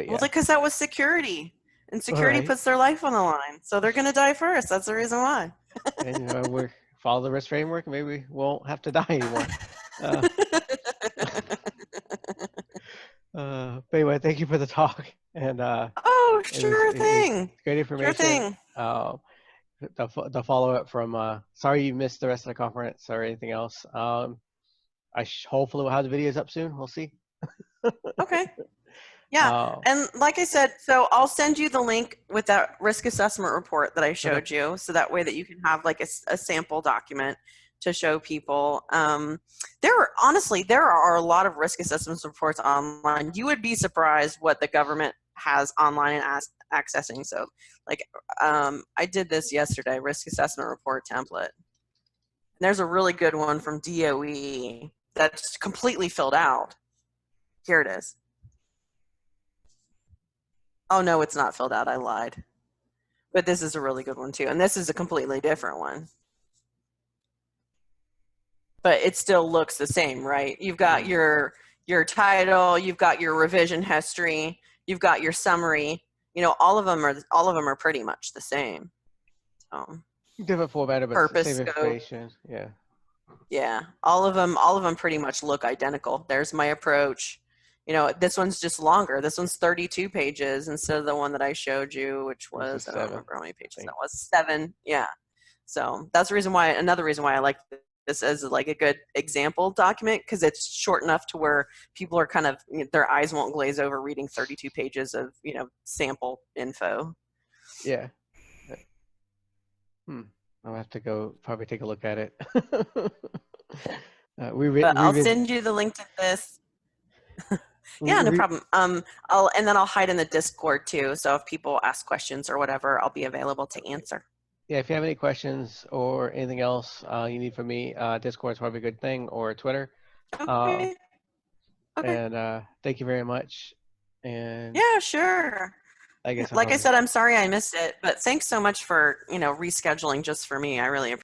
yeah. Well, because that was security, and security puts their life on the line, so they're gonna die first. That's the reason why. And we follow the risk framework, and maybe we won't have to die anymore. But anyway, thank you for the talk. And sure thing. It's great information. Sure thing. The follow up from sorry you missed the rest of the conference or anything else. Hopefully we'll have the videos up soon. We'll see. Okay. Yeah, and like I said, so I'll send you the link with that risk assessment report that I showed you, so that way that you can have like a sample document to show people. There are a lot of risk assessment reports online. You would be surprised what the government has online and accessing. So like I did this yesterday, risk assessment report template. And there's a really good one from DOE that's completely filled out. Here it is. Oh, no, it's not filled out. I lied. But this is a really good one, too. And this is a completely different one. But it still looks the same, right? You've got your title. You've got your revision history. You've got your summary. All of them are pretty much the same. So. Different format, but purpose, same scope. information. Yeah. Yeah, all of them pretty much look identical. There's my approach. You know, this one's just longer. This one's 32 pages instead of the one that I showed you, which This is was, I don't 7, remember how many I pages that think. was, 7. Yeah. So that's the reason why, another reason why I like this as like a good example document, because it's short enough to where people are kind of, their eyes won't glaze over reading 32 pages of, sample info. Yeah. I'll have to go probably take a look at it. But I'll Revisit. send you the link to this. Yeah, no problem. And then I'll hide in the Discord too. So if people ask questions or whatever, I'll be available to answer. Yeah, if you have any questions or anything else you need from me, Discord is probably a good thing, or Twitter. Okay. Okay. And thank you very much. And Yeah, sure. I guess Like I said, I'm sorry I missed it, but thanks so much for, rescheduling just for me. I really appreciate it.